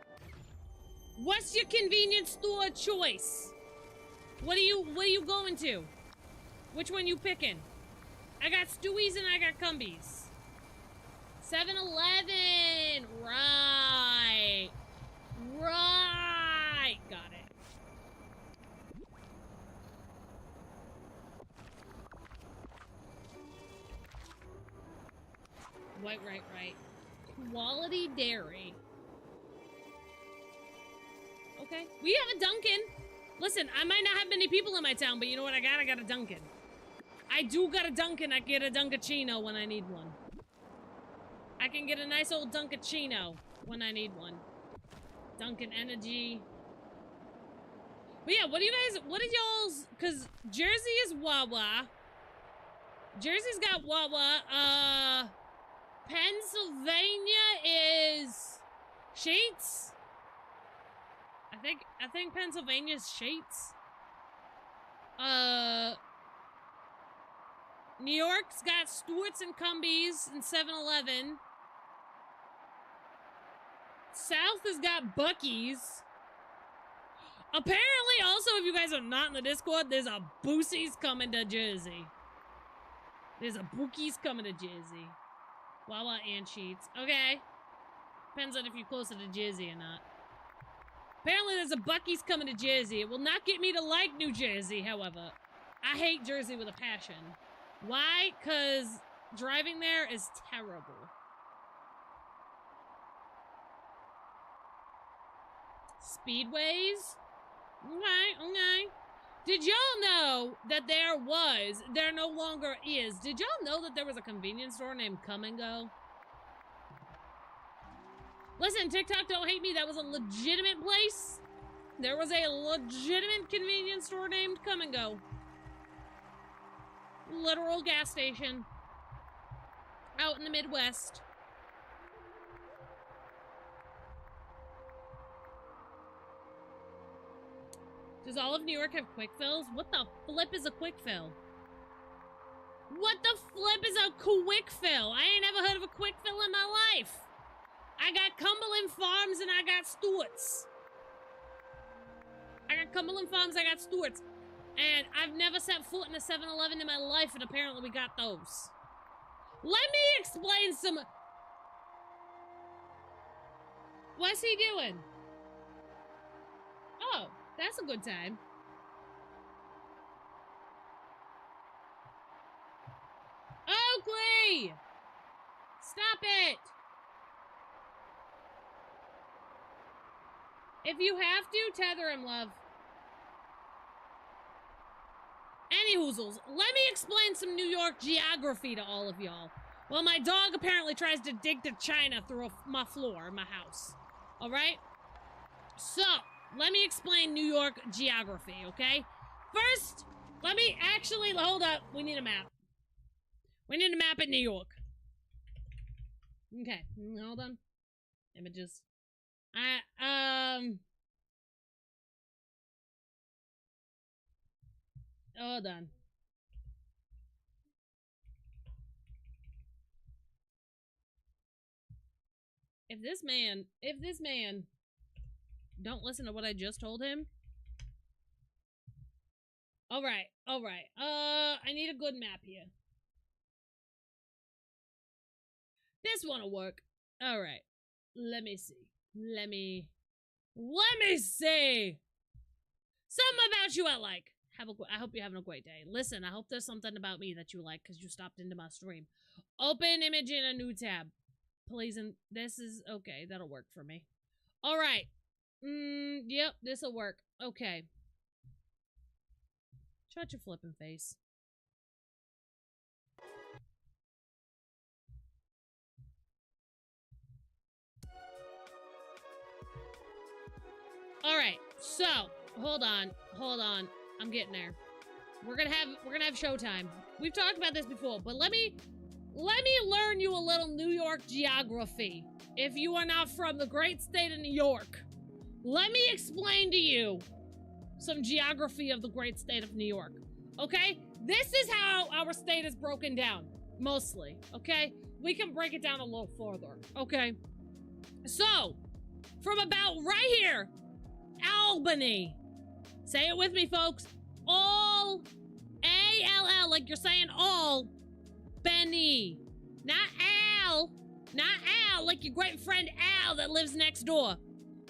What's your convenience store choice? What are you going to? Which one you picking? I got Stewie's and I got Cumbies. 7-Eleven! Right! Got it. Right. Quality dairy. Okay. We have a Dunkin'. Listen, I might not have many people in my town, but you know what I got? I got a Dunkin'. I do got a Dunkin'. I get a Dunkachino when I need one. I can get a nice old Dunkachino when I need one. Dunkin' Energy. But yeah, what is y'all's... Because Jersey is Wawa. Jersey's got Wawa. Pennsylvania is Sheetz. I think Pennsylvania's Sheetz. New York's got Stewart's and Cumbies and 7-Eleven. south has got Buc-ee's. Apparently, also, if you guys are not in the Discord, there's a Boosie's coming to Jersey. There's a Bookie's coming to Jersey. Wawa and Sheets. Okay. Depends on if you're closer to Jersey or not. Apparently, there's a Buc-ee's coming to Jersey. It will not get me to like New Jersey, however. I hate Jersey with a passion. Why? Because driving there is terrible. Speedways? Okay. Did y'all know that there no longer is, did y'all know that there was a convenience store named Come and Go? Listen, TikTok, don't hate me, that was a legitimate place. There was a legitimate convenience store named Come and Go. Literal gas station. Out in the Midwest. Does all of New York have quick fills? What the flip is a quick fill? What the flip is a quick fill? I ain't never heard of a quick fill in my life. I got Cumberland Farms and I got Stewart's. I got Cumberland Farms, I got Stewart's. And I've never set foot in a 7-Eleven in my life, and apparently we got those. Let me explain some... What's he doing? Oh. That's a good time. Oakley! Stop it! If you have to, tether him, love. Any hoozles, let me explain some New York geography to all of y'all. Well, my dog apparently tries to dig to China through my floor in my house. Alright? So... let me explain New York geography, okay? First, let me actually, hold up. We need a map. We need a map of New York. Okay, hold on. Images. Hold on. If this man don't listen to what I just told him. Alright. I need a good map here. This one'll work. Alright. Let me see. Let me see! Something about you I like. I hope you're having a great day. Listen, I hope there's something about me that you like because you stopped into my stream. Open image in a new tab. Please, and this is okay. That'll work for me. Alright. Yep, this'll work. Okay. Shut your flippin' face. Alright, so, hold on. I'm getting there. We're gonna have showtime. We've talked about this before, but let me learn you a little New York geography. If you are not from the great state of New York. Let me explain to you some geography of the great state of New York, okay? This is how our state is broken down, mostly, okay? We can break it down a little further, okay? So, from about right here, Albany. Say it with me, folks. All, A-L-L, like you're saying all, Benny. Not Al, like your great friend Al that lives next door.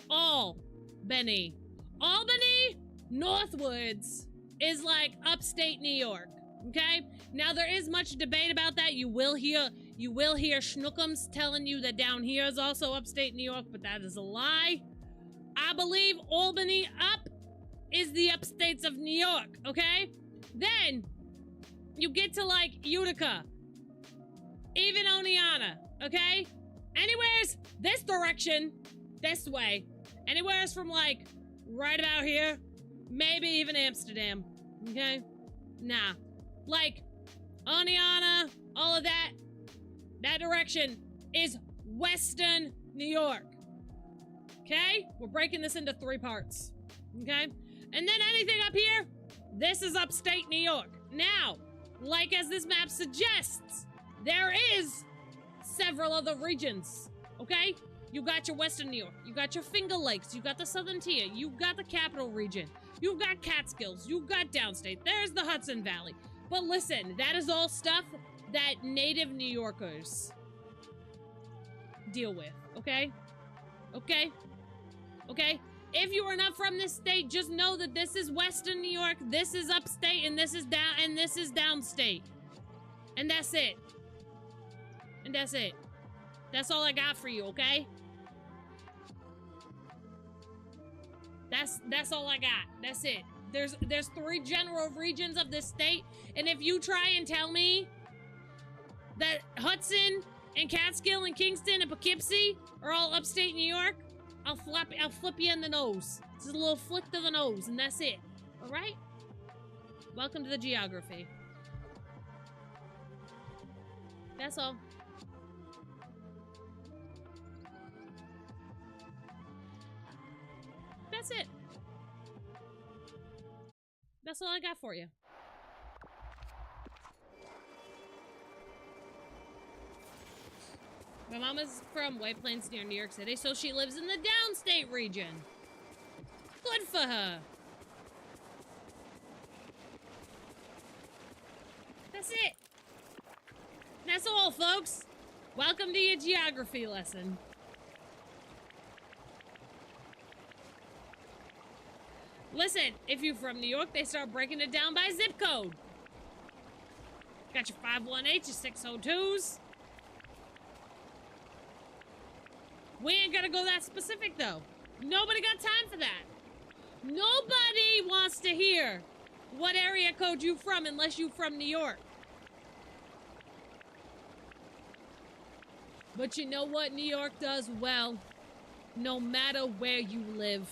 All. Benny. Albany, northwards, is like upstate New York, okay? Now, there is much debate about that. You will hear schnookums telling you that down here is also upstate New York, but that is a lie. I believe Albany up is the upstates of New York, okay? Then, you get to, like, Utica. Even Oneonta, okay? Anywhere's this direction, this way. Anywhere's from, like, right about here. Maybe even Amsterdam, okay? Nah. Like, Oneonta, all of that direction is Western New York. Okay? We're breaking this into 3 parts. Okay? And then anything up here, this is upstate New York. Now, like as this map suggests, there is several other regions. Okay? You got your Western New York. You got your Finger Lakes. You got the Southern Tier. You got the Capital Region. You've got Catskills. You've got Downstate. There's the Hudson Valley. But listen, that is all stuff that native New Yorkers deal with, okay? Okay? Okay? If you are not from this state, just know that this is Western New York, this is upstate, and this is downstate. And that's it. And that's it. That's all I got for you, okay? That's all I got. That's it. There's 3 general regions of this state, and if you try and tell me that Hudson and Catskill and Kingston and Poughkeepsie are all upstate New York, I'll flip you in the nose. Just a little flick to the nose, and that's it. All right? Welcome to the geography. That's all. That's it. That's all I got for you. My mama's from White Plains near New York City, so she lives in the downstate region. Good for her. That's it. That's all, folks. Welcome to your geography lesson. Listen, if you're from New York, they start breaking it down by zip code. Got your 518s, your 602s. We ain't gonna go that specific, though. Nobody got time for that. Nobody wants to hear what area code you from unless you from New York. But you know what New York does well? No matter where you live,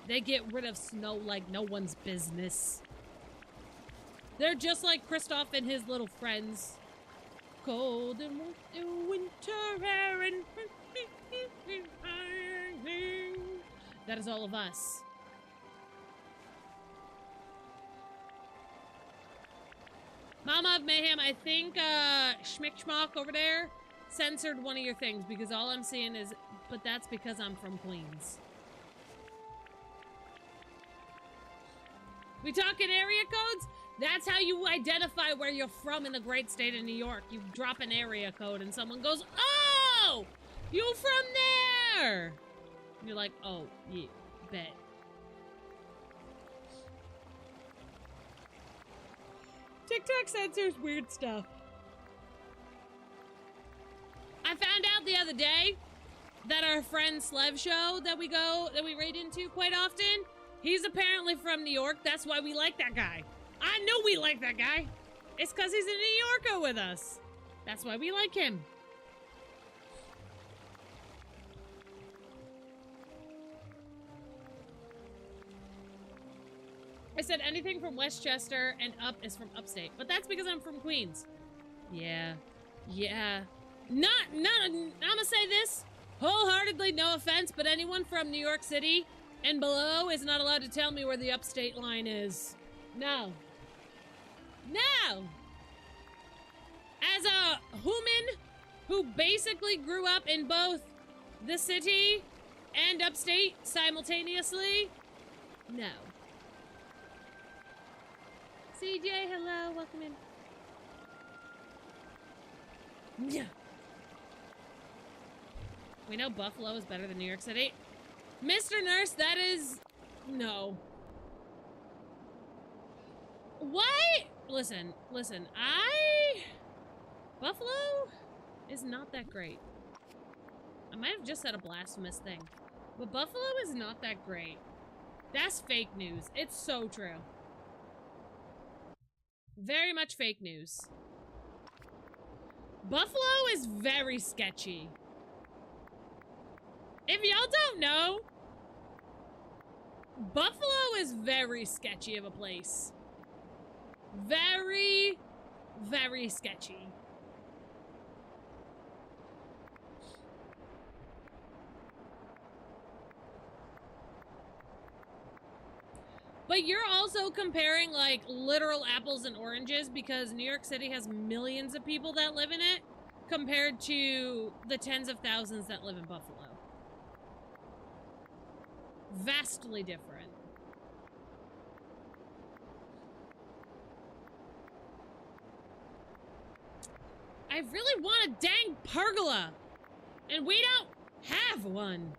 they get rid of snow like no one's business. They're just like Kristoff and his little friends. Cold and winter air and that is all of us. Mama of Mayhem, I think Schmick Schmock over there censored one of your things because all I'm seeing is, but that's because I'm from Queens. We talking area codes? That's how you identify where you're from in the great state of New York. You drop an area code and someone goes, oh, you from there? And you're like, oh, yeah, bet. TikTok censors weird stuff. I found out the other day that our friend Slev show that we raid into quite often, he's apparently from New York. That's why we like that guy. I knew we like that guy. It's because he's a New Yorker with us. That's why we like him. I said anything from Westchester and up is from upstate, but that's because I'm from Queens. Yeah. I'm gonna say this wholeheartedly, no offense, but anyone from New York City and below is not allowed to tell me where the upstate line is. No. As a human who basically grew up in both the city and upstate simultaneously, no. CJ, hello, welcome in. Yeah. We know Buffalo is better than New York City. Mr. Nurse, that is... no. Why? Listen. Buffalo is not that great. I might have just said a blasphemous thing. But Buffalo is not that great. That's fake news. It's so true. Very much fake news. Buffalo is very sketchy. If y'all don't know, Buffalo is very sketchy of a place. Very, very sketchy. But you're also comparing, like, literal apples and oranges because New York City has millions of people that live in it. compared to the tens of thousands that live in Buffalo. Vastly different. I really want a dang pergola, and we don't have one.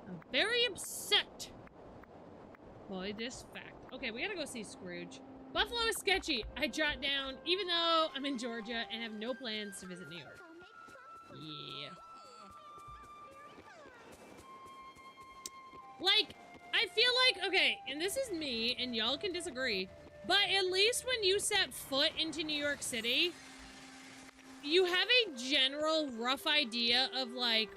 I'm very upset by this fact. Okay, we gotta go see Scrooge. Buffalo is sketchy. I jot down, even though I'm in Georgia and have no plans to visit New York. Yeah. Like, I feel like, okay, and this is me, and y'all can disagree, but at least when you set foot into New York City, you have a general rough idea of, like,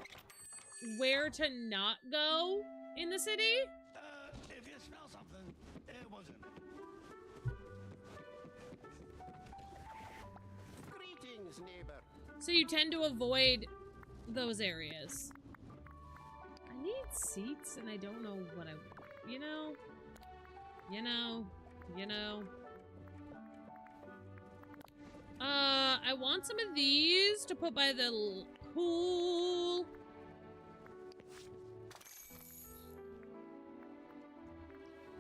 where to not go in the city. If you smell something, it wasn't. Greetings, neighbor. So you tend to avoid those areas. I need seats, and I don't know what I... You know? I want some of these to put by the pool.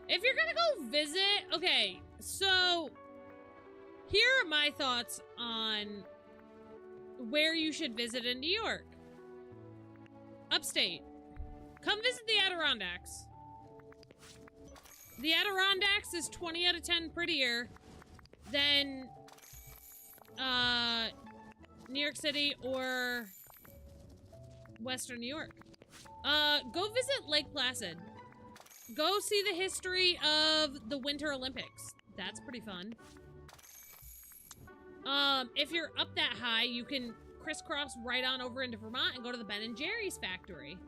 If you're gonna go visit... Okay, so... Here are my thoughts on where you should visit in New York. Upstate. Come visit the Adirondacks. The Adirondacks is 20 out of 10 prettier than New York City or Western New York. Go visit Lake Placid. Go see the history of the Winter Olympics. That's pretty fun. If you're up that high, you can crisscross right on over into Vermont and go to the Ben & Jerry's factory.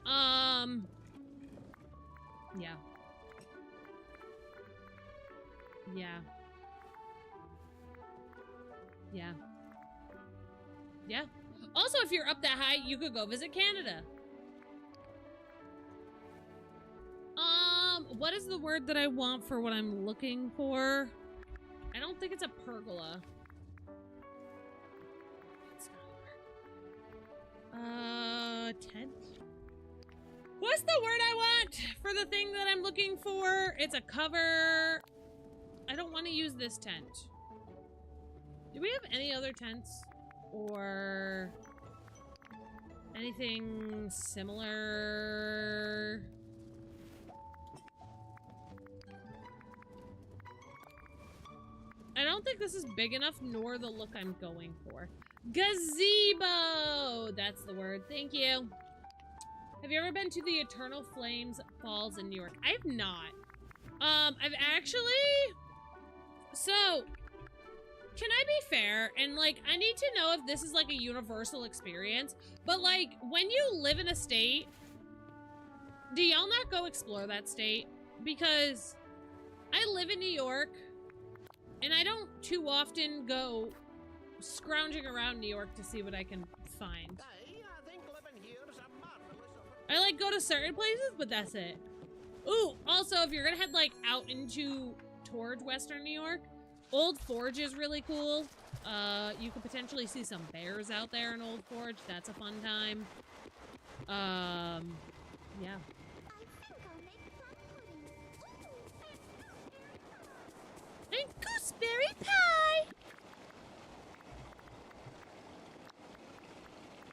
Yeah. Yeah. Yeah. Yeah. Also, if you're up that high, you could go visit Canada. What is the word that I want for what I'm looking for? I don't think it's a pergola. It's not a word. Tent? What's the word I want for the thing that I'm looking for? It's a cover. I don't want to use this tent. Do we have any other tents? Or anything similar? I don't think this is big enough, nor the look I'm going for. Gazebo! That's the word. Thank you. Have you ever been to the Eternal Flames Falls in New York? I have not. I've actually... So, can I be fair? And, like, I need to know if this is, like, a universal experience. But, like, when you live in a state, do y'all not go explore that state? Because I live in New York, and I don't too often go scrounging around New York to see what I can find. I, like, go to certain places, but that's it. Ooh, also, if you're gonna head, like, out into... towards Western New York, Old Forge is really cool. You could potentially see some bears out there in Old Forge. That's a fun time. Yeah. And gooseberry pie!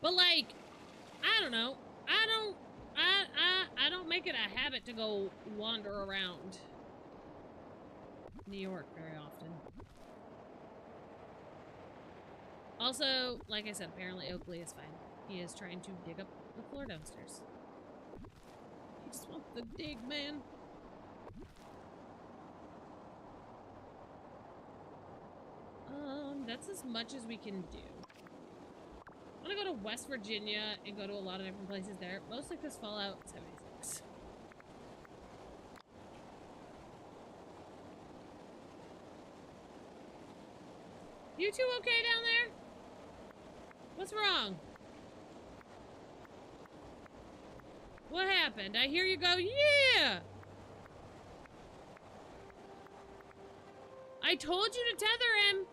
But, like, I don't know. I don't make it a habit to go wander around New York very often. Also, like I said, apparently Oakley is fine. He is trying to dig up the floor downstairs. He just wants the dig, man. That's as much as we can do. I'm gonna go to West Virginia and go to a lot of different places there, mostly because Fallout 76. You two okay down there? What's wrong? What happened? I hear you go, yeah! I told you to tether him!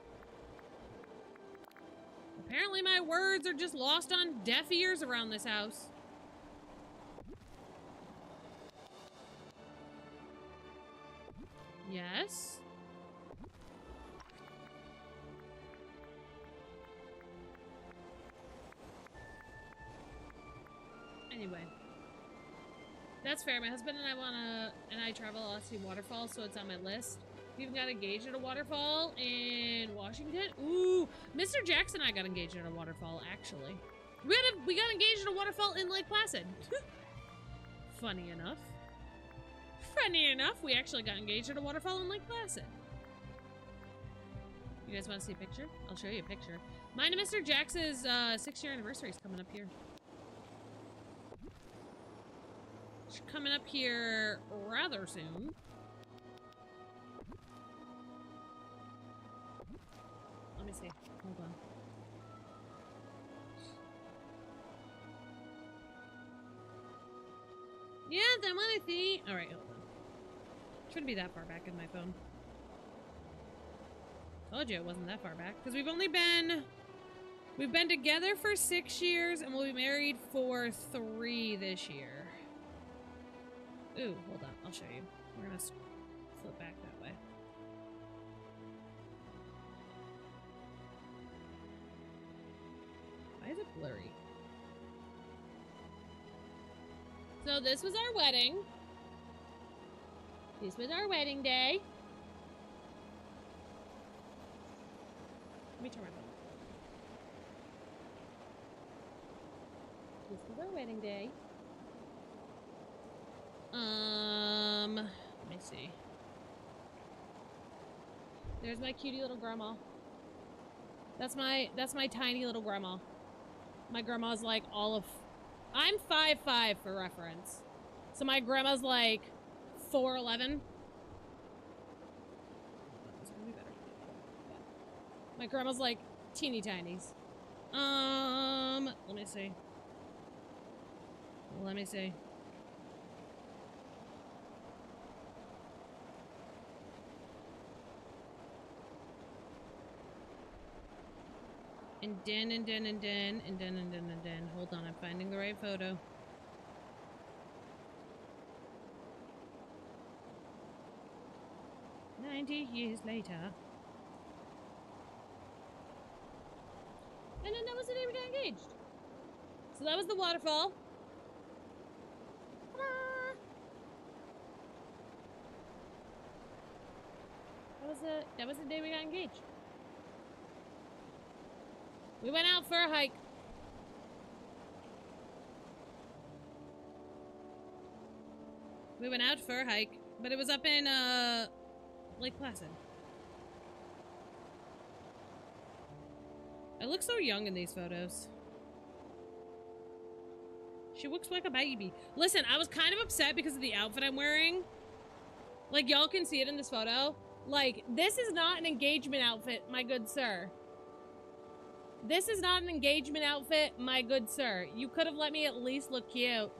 Apparently my words are just lost on deaf ears around this house. Yes. Anyway. That's fair. My husband and I travel a lot to see waterfalls, so it's on my list. We even got engaged at a waterfall in Washington. Ooh, Mr. Jackson and I got engaged at a waterfall, actually. We got engaged at a waterfall in Lake Placid. Funny enough. Funny enough, we actually got engaged at a waterfall in Lake Placid. You guys want to see a picture? I'll show you a picture. Mine and Mr. Jax's 6-year anniversary is coming up here. It's coming up here rather soon. Let me see. Hold on. Yeah, that one I see. Alright, hold on. Shouldn't be that far back in my phone. Told you it wasn't that far back. Because we've been together for 6 years and we'll be married for 3 this year. Ooh, hold on. I'll show you. We're gonna flip back that way. Why is it blurry? So this was our wedding. This was our wedding day. Let me turn my phone. This was our wedding day. Let me see. There's my cutie little grandma. That's my tiny little grandma. My grandma's like all of... I'm 5'5" for reference. So my grandma's like 4'11". My grandma's like teeny tinies. Let me see. Let me see. And then. Hold on, I'm finding the right photo. "90 years later." And then that was the day we got engaged. So that was the waterfall. That was the day we got engaged. We went out for a hike. We went out for a hike, but it was up in Lake Placid. I look so young in these photos. She looks like a baby. Listen, I was kind of upset because of the outfit I'm wearing. Like, y'all can see it in this photo. Like, this is not an engagement outfit, my good sir. This is not an engagement outfit, my good sir. You could have let me at least look cute.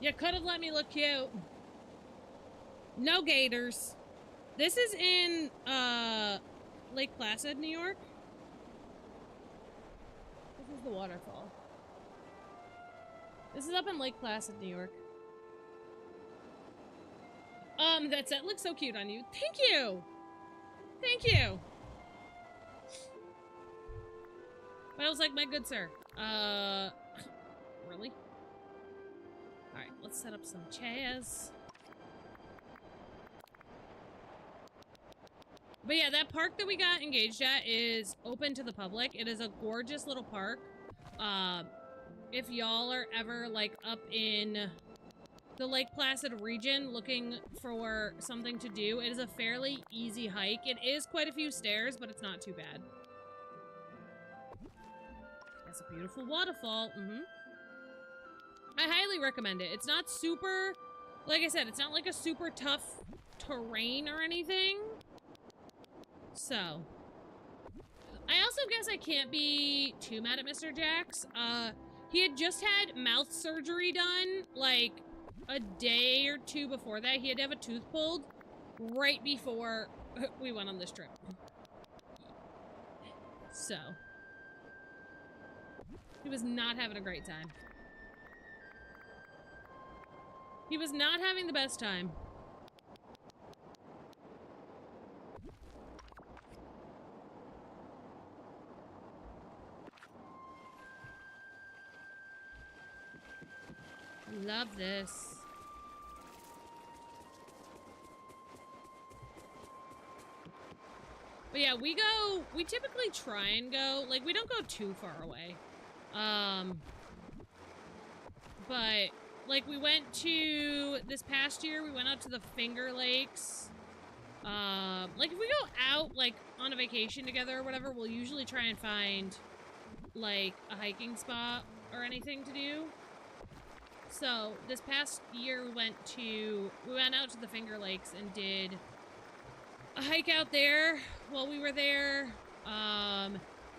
You could have let me look cute. No gators. This is in, Lake Placid, New York. This is the waterfall. This is up in Lake Placid, New York. That set looks so cute on you. Thank you! Thank you! But I was like, my good sir. Really? Alright, let's set up some chairs. But yeah, that park that we got engaged at is open to the public. It is a gorgeous little park. If y'all are ever, like, up in the Lake Placid region looking for something to do, it is a fairly easy hike. It is quite a few stairs, but it's not too bad. That's a beautiful waterfall. I highly recommend it. It's not super, like I said, it's not like a super tough terrain or anything. So, I also guess I can't be too mad at Mr. Jax. He had just had mouth surgery done, like, a day or two before that. He had to have a tooth pulled right before we went on this trip. So. He was not having a great time. He was not having the best time. Love this. But yeah, we typically try and go, like, we don't go too far away. But, like, we went to, this past year, we went out to the Finger Lakes. Like, if we go out, like, on a vacation together or whatever, we'll usually try and find, like, a hiking spot or anything to do. So, this past year we went out to the Finger Lakes and did a hike out there while we were there.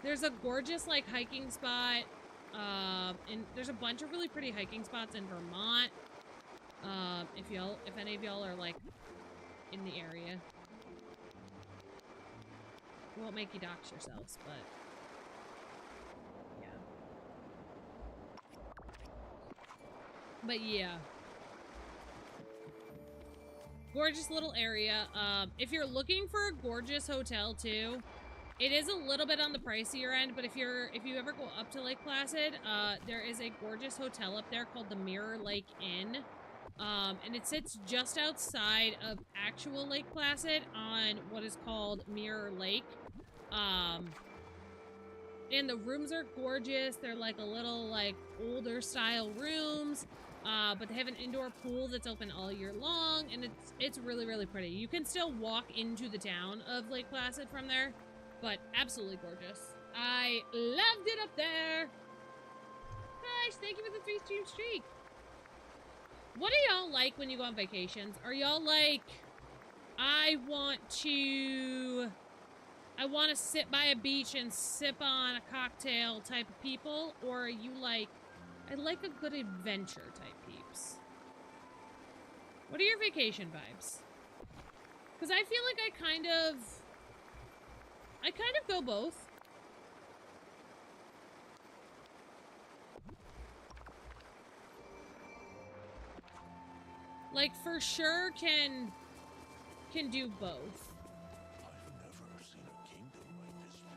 There's a gorgeous, like, hiking spot, and there's a bunch of really pretty hiking spots in Vermont, if any of y'all are, like, in the area. We won't make you dox yourselves, but yeah. But yeah. Gorgeous little area. If you're looking for a gorgeous hotel too, it is a little bit on the pricier end, but if you ever go up to Lake Placid, there is a gorgeous hotel up there called the Mirror Lake Inn. And it sits just outside of actual Lake Placid on what is called Mirror Lake. And the rooms are gorgeous. They're like a little, like, older style rooms. But they have an indoor pool that's open all year long, and it's really, really pretty. You can still walk into the town of Lake Placid from there, but absolutely gorgeous. I loved it up there. Gosh, thank you for the 3-stream streak. What do y'all like when you go on vacations? Are y'all like, I want to sit by a beach and sip on a cocktail type of people? Or are you like, I like a good adventure type peeps? What are your vacation vibes? Because I feel like I kind of go both. Like, for sure can do both.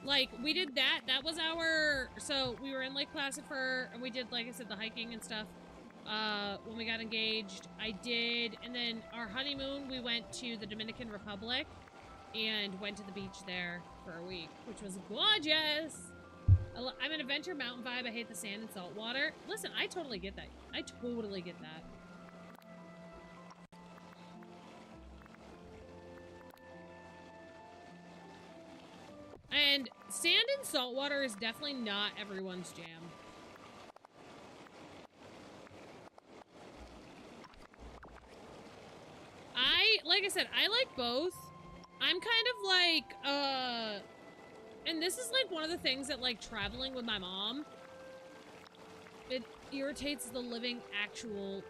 Like, we did that. That was our... So, we were in Lake Placid and we did, like I said, the hiking and stuff. When we got engaged, I did... And then our honeymoon, we went to the Dominican Republic and went to the beach there for a week, which was gorgeous. I'm an adventure mountain vibe. I hate the sand and salt water. Listen, I totally get that. I totally get that. And sand and salt water is definitely not everyone's jam. Like I said, I like both. I'm kind of like, and this is like one of the things that, like, traveling with my mom, it irritates the living actual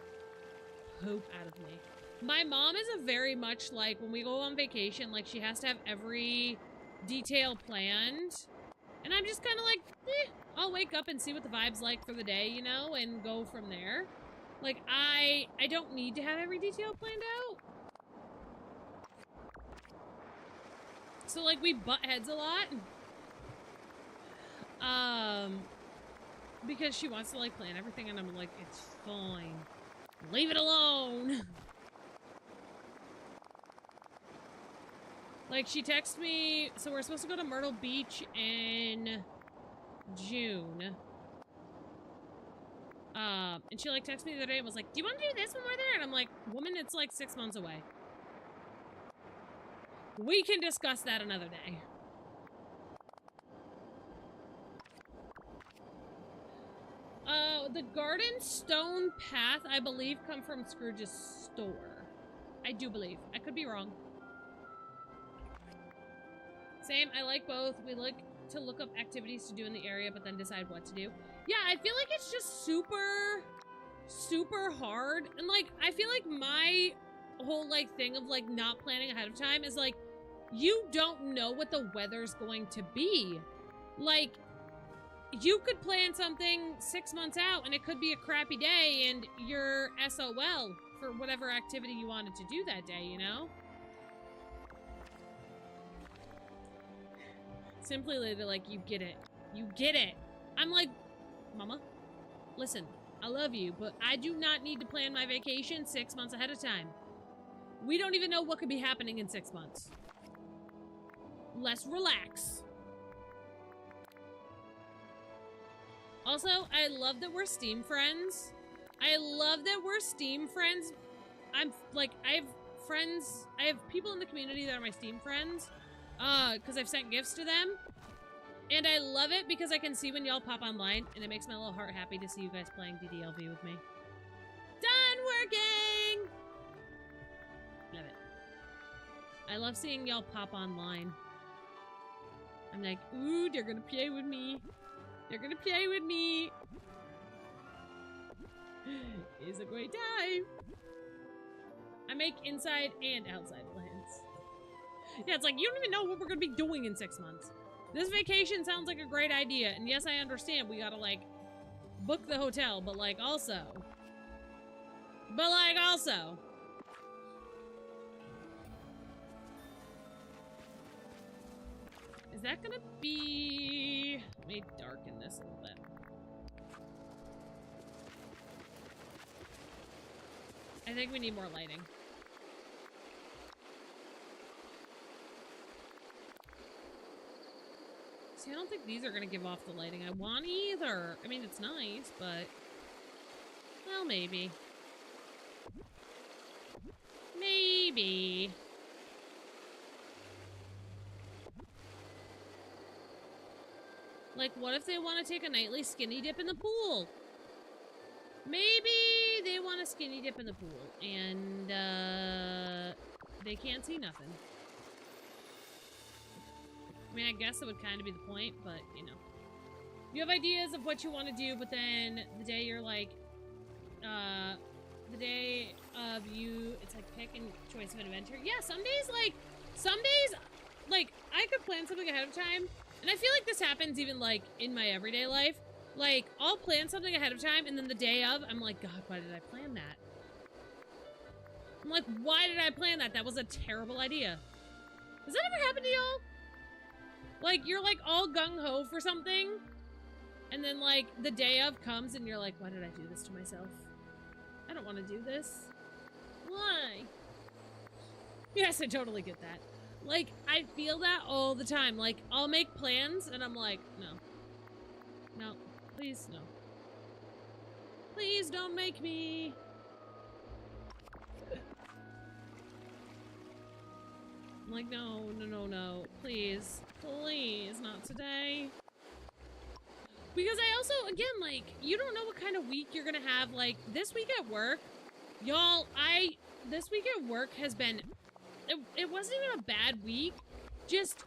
poop out of me. My mom is a very much like, when we go on vacation, like, she has to have every detail planned, and I'm just kind of like, I'll wake up and see what the vibe's like for the day, you know, and go from there. Like, I don't need to have every detail planned out. So, like, we butt heads a lot. Because she wants to, like, plan everything, and I'm like, it's fine. Leave it alone. Like, she texted me, so we're supposed to go to Myrtle Beach in June. And she, like, texted me the other day and was like, do you want to do this when we're there? And I'm like, woman, it's like 6 months away. We can discuss that another day. The garden stone path, I believe, come from Scrooge's store. I do believe. I could be wrong. Same, I like both. We like to look up activities to do in the area, but then decide what to do. Yeah, I feel like it's just super, super hard. And, like, I feel like my whole, like, thing of, like, not planning ahead of time is, like, you don't know what the weather's going to be. Like, you could plan something 6 months out and it could be a crappy day and you're SOL for whatever activity you wanted to do that day, you know? Simply later, like, you get it. You get it. I'm like, Mama, listen, I love you, but I do not need to plan my vacation 6 months ahead of time. We don't even know what could be happening in 6 months. Let's relax. Also, I love that we're Steam friends. I love that we're Steam friends. I'm like, I have people in the community that are my Steam friends, because I've sent gifts to them. And I love it because I can see when y'all pop online, and it makes my little heart happy to see you guys playing DDLV with me. Done working! Love it. I love seeing y'all pop online. I'm like, ooh, they're gonna play with me. They're gonna play with me. It's a great time. I make inside and outside plans. Yeah, it's like, you don't even know what we're gonna be doing in 6 months. This vacation sounds like a great idea. And yes, I understand we gotta, like, book the hotel, but, like, also. Is that gonna be... Let me darken this a little bit. I think we need more lighting. See, I don't think these are gonna give off the lighting I want either. I mean, it's nice, but... Well, maybe. Maybe. Like, what if they want to take a nightly skinny dip in the pool? Maybe they want to skinny dip in the pool, and, they can't see nothing. I mean, I guess that would kind of be the point, but, you know. You have ideas of what you want to do, but then the day you're like, the day of you, it's like pick and choice of an adventure. Yeah, some days, like, I could plan something ahead of time, and I feel like this happens even, like, in my everyday life. Like, I'll plan something ahead of time, and then the day of, I'm like, God, why did I plan that? I'm like, why did I plan that? That was a terrible idea. Does that ever happen to y'all? Like, you're, like, all gung-ho for something, and then, like, the day of comes, and you're like, why did I do this to myself? I don't want to do this. Why? Yes, I totally get that. Like, I feel that all the time. Like, I'll make plans, and I'm like, no. No. Please, no. Please don't make me. I'm like, no, no, no, no. Please. Please, not today. Because I also, again, like, you don't know what kind of week you're gonna have. Like, this week at work, y'all, this week at work has been, it wasn't even a bad week. Just,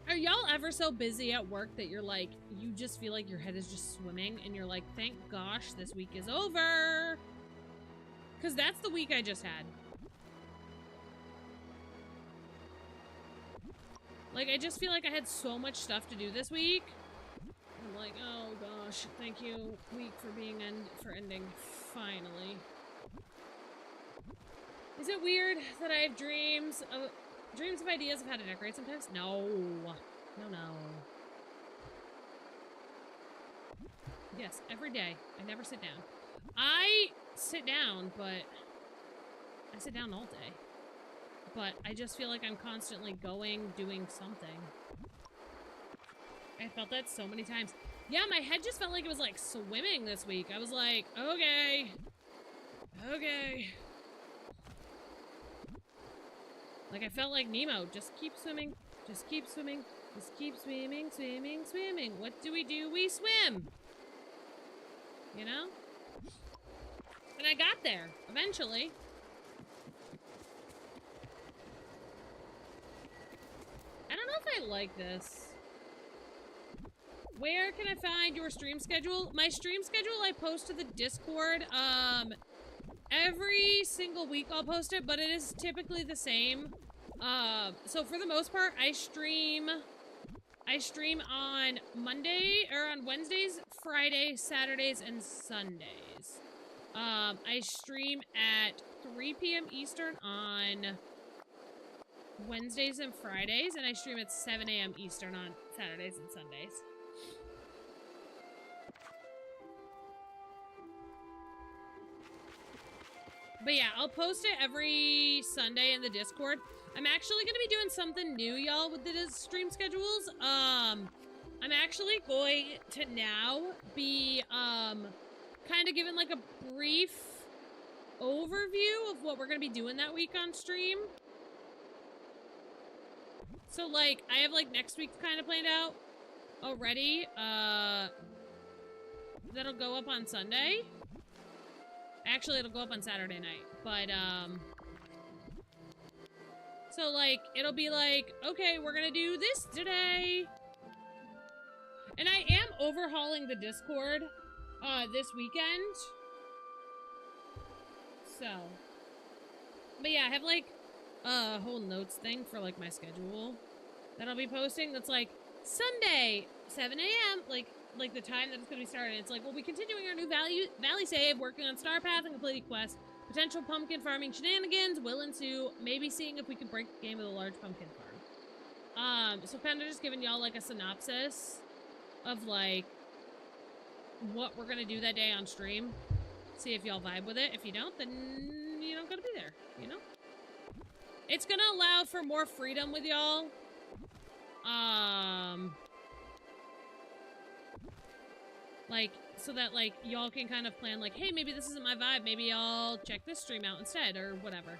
are y'all ever so busy at work that you're like, you just feel like your head is just swimming and you're like, thank gosh, this week is over. Because that's the week I just had. Like, I just feel like I had so much stuff to do this week. I'm like, oh gosh, thank you, week, for being ending, finally. Is it weird that I have dreams of ideas of how to decorate sometimes? No. No, no. Yes, every day. I never sit down. I sit down, but I sit down all day. But I just feel like I'm constantly doing something. I felt that so many times. Yeah, my head just felt like it was like swimming this week. I was like, okay. Okay. Like I felt like Nemo. Just keep swimming. Just keep swimming. Just keep swimming, swimming, swimming. What do? We swim. You know? And I got there, eventually. I don't know if I like this. Where can I find your stream schedule? My stream schedule I post to the Discord. Every single week I'll post it, but it is typically the same. So for the most part, I stream on Monday, or on Wednesdays, Fridays, Saturdays, and Sundays. I stream at 3 p.m. Eastern on Wednesdays and Fridays, and I stream at 7 a.m. Eastern on Saturdays and Sundays. But yeah, I'll post it every Sunday in the Discord. I'm actually going to be doing something new, y'all, with the stream schedules. I'm actually going to now be, kind of giving, like, a brief overview of what we're going to be doing that week on stream. So, like, I have, like, next week's kind of planned out already. That'll go up on Sunday. Actually, it'll go up on Saturday night, but, so, like, it'll be like, okay, we're gonna do this today. And I am overhauling the Discord, this weekend. So. But yeah, I have, like, a whole notes thing for, like, my schedule that I'll be posting that's, like, Sunday, 7 a.m., like the time that it's going to be started. It's like, we'll be continuing our new Valley save, working on Star Path and completing quests. Potential pumpkin farming shenanigans will ensue. Maybe seeing if we can break the game with a large pumpkin farm. So kind of just giving y'all, like, a synopsis of, like, what we're going to do that day on stream. See if y'all vibe with it. If you don't, then you don't got to be there, you know? It's going to allow for more freedom with y'all. Like, so that, like, y'all can kind of plan, like, hey, maybe this isn't my vibe. Maybe I'll check this stream out instead, or whatever.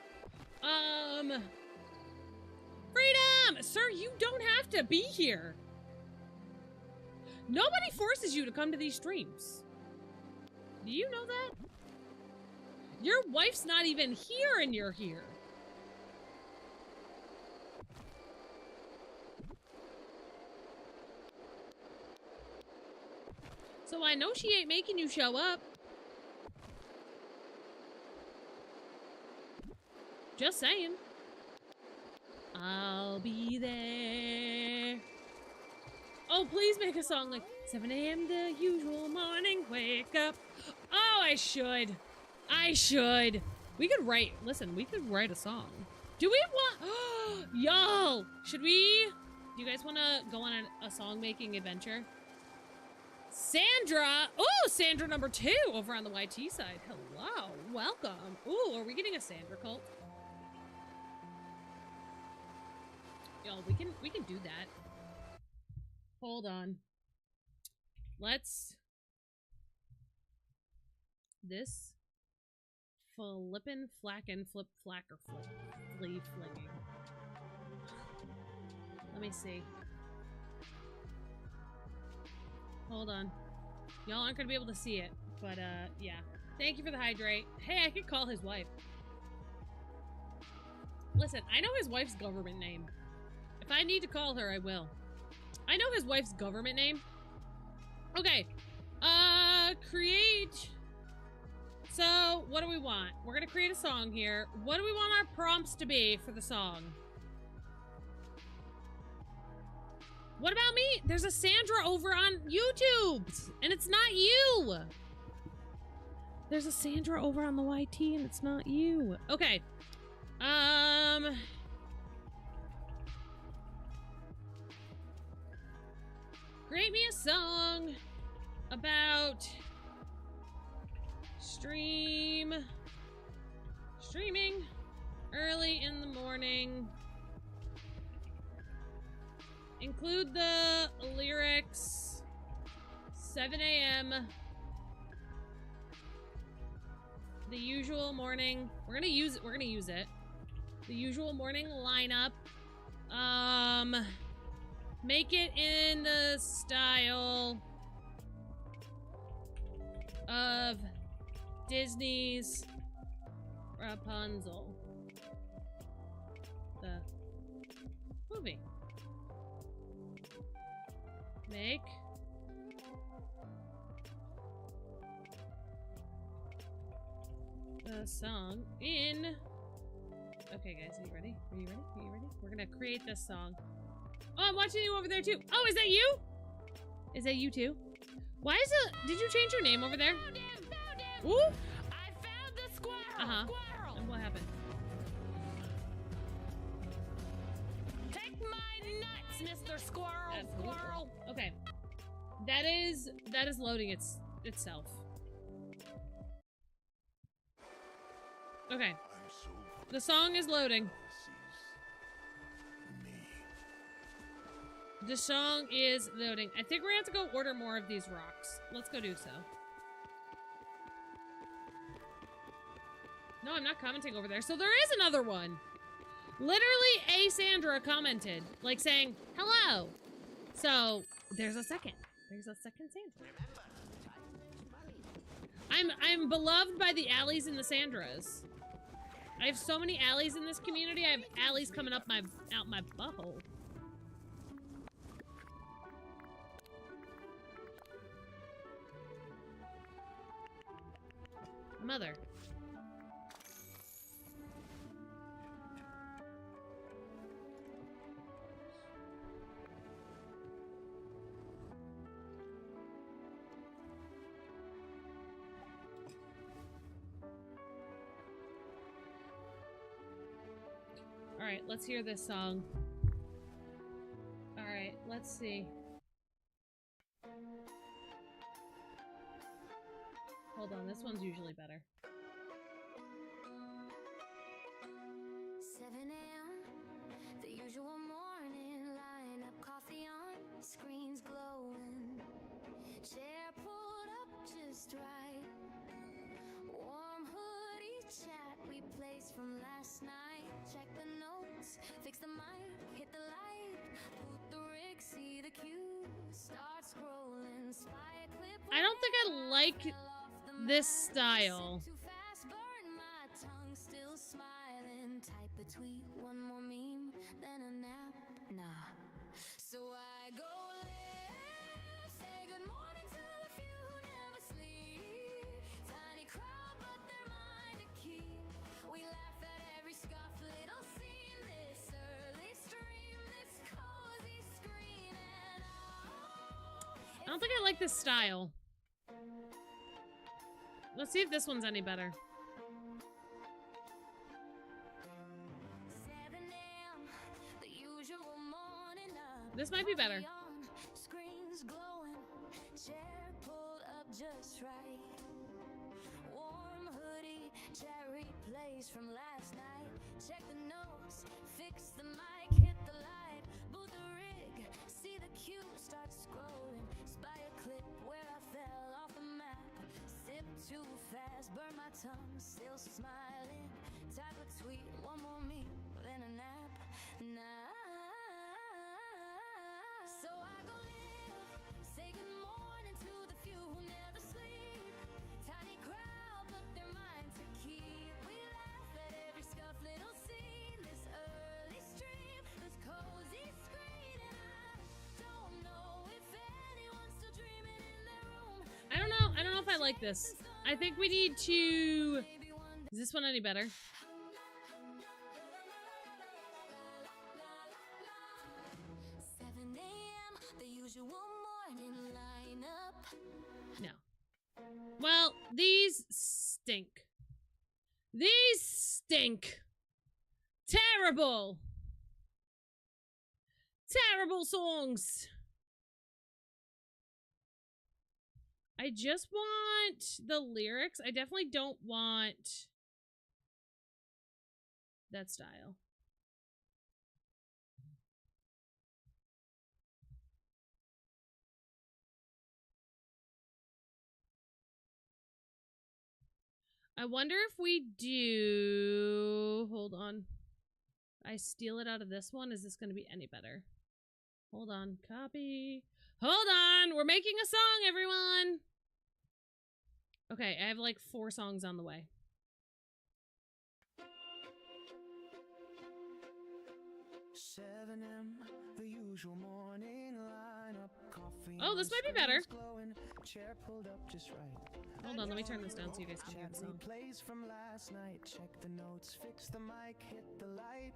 Freedom! Sir, you don't have to be here. Nobody forces you to come to these streams. Do you know that? Your wife's not even here and you're here. So I know she ain't making you show up. Just saying. I'll be there. Oh, please make a song like 7 a.m. the usual morning wake up. Oh, I should. We could write, listen, we could write a song. Do we want, y'all, do you guys want to go on a song making adventure? Sandra! Oh, Sandra number 2 over on the YT side. Hello, welcome. Ooh, are we getting a Sandra cult? Yo, we can do that. Hold on. This flippin' flackin' flip flacker flip flea flinging. Let me see. Hold on. Y'all aren't gonna be able to see it, but yeah. Thank you for the hydrate. Hey, I could call his wife. Listen, I know his wife's government name. If I need to call her, I will. I know his wife's government name. Okay. Create. So, what do we want? We're gonna create a song here. What do we want our prompts to be for the song? What about me? There's a Sandra over on YouTube, and it's not you. There's a Sandra over on the YT, and it's not you. Okay. Create me a song about streaming early in the morning. Include the lyrics 7 a.m. The usual morning. We're gonna use it. The usual morning lineup. Make it in the style of Disney's Rapunzel. The movie. Make the song in Okay, guys, are you ready? Are you ready? Are you ready? We're gonna create this song. Oh, I'm watching you over there too. Oh, is that you? Is that you too? Why is it? Did you change your name over there? Found him! Ooh. I found the squirrel! Squirrel! And what happened? Take my nuts, Mr. Squirrel! Absolutely. Squirrel! Okay. That is loading itself. Okay. The song is loading. The song is loading. I think we're gonna have to go order more of these rocks. Let's go do so. No, I'm not commenting over there. So there is another one. Literally, a Sandra commented, like saying, hello. So there's a second. There's a second Sandra. I'm beloved by the alleys and the Sandras. I have so many alleys in this community. I have alleys coming up out my butthole. Mother. All right, let's hear this song. All right, let's see. Hold on, this one's usually better. 7 a.m. The usual morning line up, coffee on, screens glowing, chair pulled up just right, warm hoodie chat replaced from last night. Check the notes, fix the mic, hit the light, boot the rig, see the cue, start scrolling, spy a clip. I don't think I like this style. Too fast, burn my tongue, still smiling. Type a tweet, one more meme, then a nap. Nah. So I go left, say good morning to the few who never sleep. Tiny crowd, but their mind to keep. We laugh at every scuff, little scene. This early stream, this cozy screen, and I don't think I like this style. Let's see if this one's any better. 7 a.m. The usual morning up. This might be better. Screens glowing, chair pulled up just right. Warm hoodie, chair replaced from last night. Check the notes, fix the mic, hit the light, boot the rig, see the cue, start scrolling, spy a clip where I fell off the map. Sip too fast, burn my tongue, still smiling. Type a tweet, one more meme, then a nap. Nah. So I go live, say good morning to the few who never sleep. Tiny crowd, but their mind to keep. We laugh at every scuff, little scene. This early stream, this cozy screen, and I don't know if anyone's still dreaming in their room. I don't know. I don't know if I like this. I think we need to... Is this one any better? 7 a.m. The usual morning lineup. No. Well, these stink. These stink. Terrible. Terrible songs. I just want the lyrics. I definitely don't want that style. I wonder if we do... Hold on. I steal it out of this one. Is this going to be any better? Hold on. Copy. Hold on. We're making a song, everyone. Okay, I have like 4 songs on the way. 7 a.m. the usual morning lineup. Coffee. Oh, this might be better. Glowing, chair pulled up just right. Hold on, let me turn this down so you guys can hear the Chat song. replays from last night. Check the notes, fix the mic, hit the light.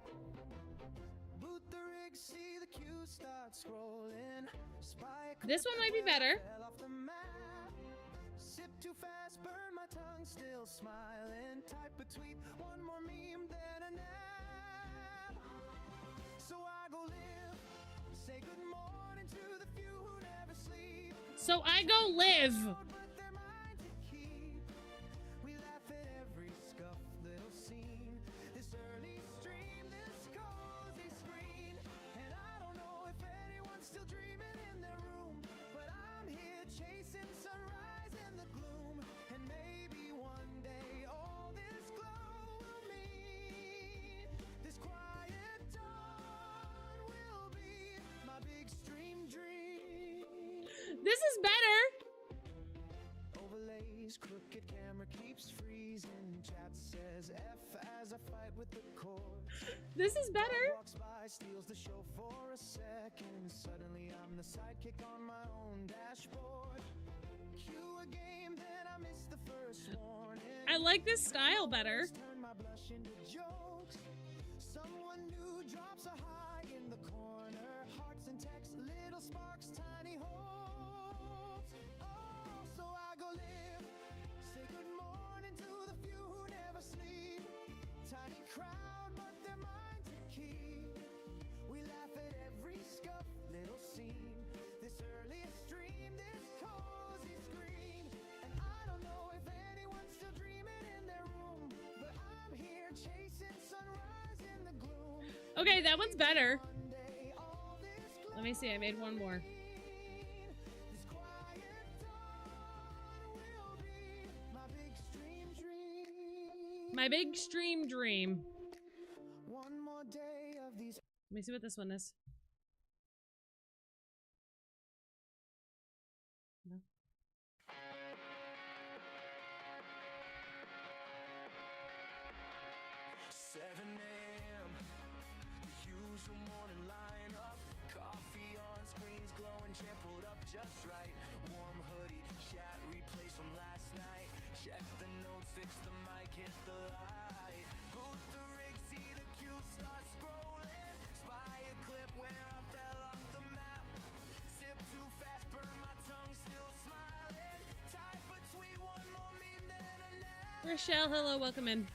Boot the rig, see the cue start scrolling. Spy a This one might be clip better. fell off the map. Sip too fast, burn my tongue, still smiling. Type a tweet, one more meme, then a nap. So I go live, say good morning to the few who never sleep. So I go live. But their minds at keep. We laugh at every scuff, little scene. This early stream, this cozy screen. And I don't know if anyone's still dreaming in their room, but I'm here chasing sunrise in the gloom. And maybe one day all this glow will mean this quiet dawn will be my big stream dream. This is better. Overlays, crooked camera keeps freezing. Chat says F as I fight with the cord. This is better. Walks by, steals the show for a second. Suddenly I'm the sidekick on my own dashboard. Cue a game, then I miss the first warning. I like this style better. Turn my blush into jokes. Someone new drops a high in the corner. Hearts and texts, little sparks, tiny hopes. Oh, so I go live. Say good morning to the few who never sleep. Tiny crowd, but their minds at keep. We laugh at every scuff, little scene. This earliest dream, this cozy screen. And I don't know if anyone's still dreaming in their room, but I'm here chasing sunrise in the gloom. Okay, that one's better. One day all this Let me see, I made one more. this quiet dawn will be my big stream dream. My big stream dream. One more day of these. Let me see what this one is. No. 7 a.m. the usual morning lineup. Coffee on screens glowing, chair pulled up just right. Warm hoodie, chat replays from last night. Check the notes, fix the mic, hit the light. Boot the rig, see the cue start scrolling. Spy a clip where I fell off the map. Sip too fast, burn my tongue, still smiling. Type a tweet, one more meme, then a nap. Rochelle, hello, welcome in.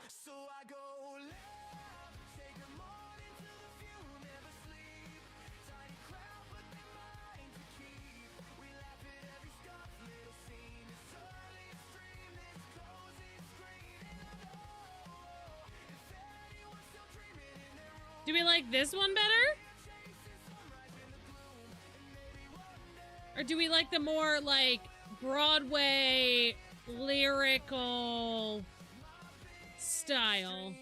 So I go left, say good morning to the few who never sleep. Tiny crowd, but their minds to keep. We laugh at every scuff, little scene. This early stream, this cozy screen. And I know if anyone's still dreaming in their room, Do we like this one better? chasing sunrise in the gloom. And maybe one day Or do we like the more like Broadway lyrical style?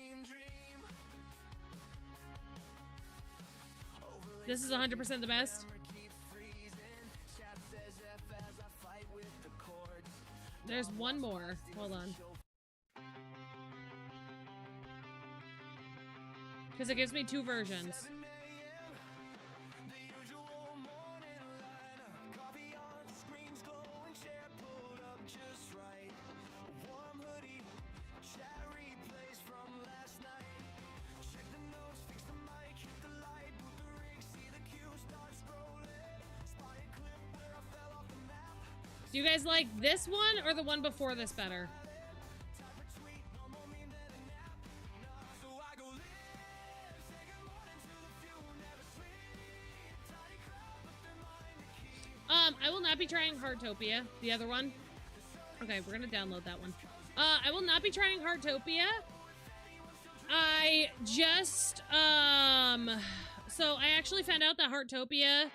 This is 100% the best. There's one more. Hold on. Because it gives me two versions. coffee on screens glowing, chair pulled up just right. Warm hoodie, chat replays from last night. Check the notes, fix the mic, hit the light, boot the rig, see the cue start scrolling. Spy a clip where I fell off the map. Do you guys like this one or the one before this better? Type a tweet, no more meme than a nap. So I go live, say good morning to the few who never sleep. Tiny crowd, but their mind to keep. I will not be trying Heartopia, the other one. Okay, we're gonna download that one. I will not be trying Heartopia. I just, so I actually found out that Heartopia,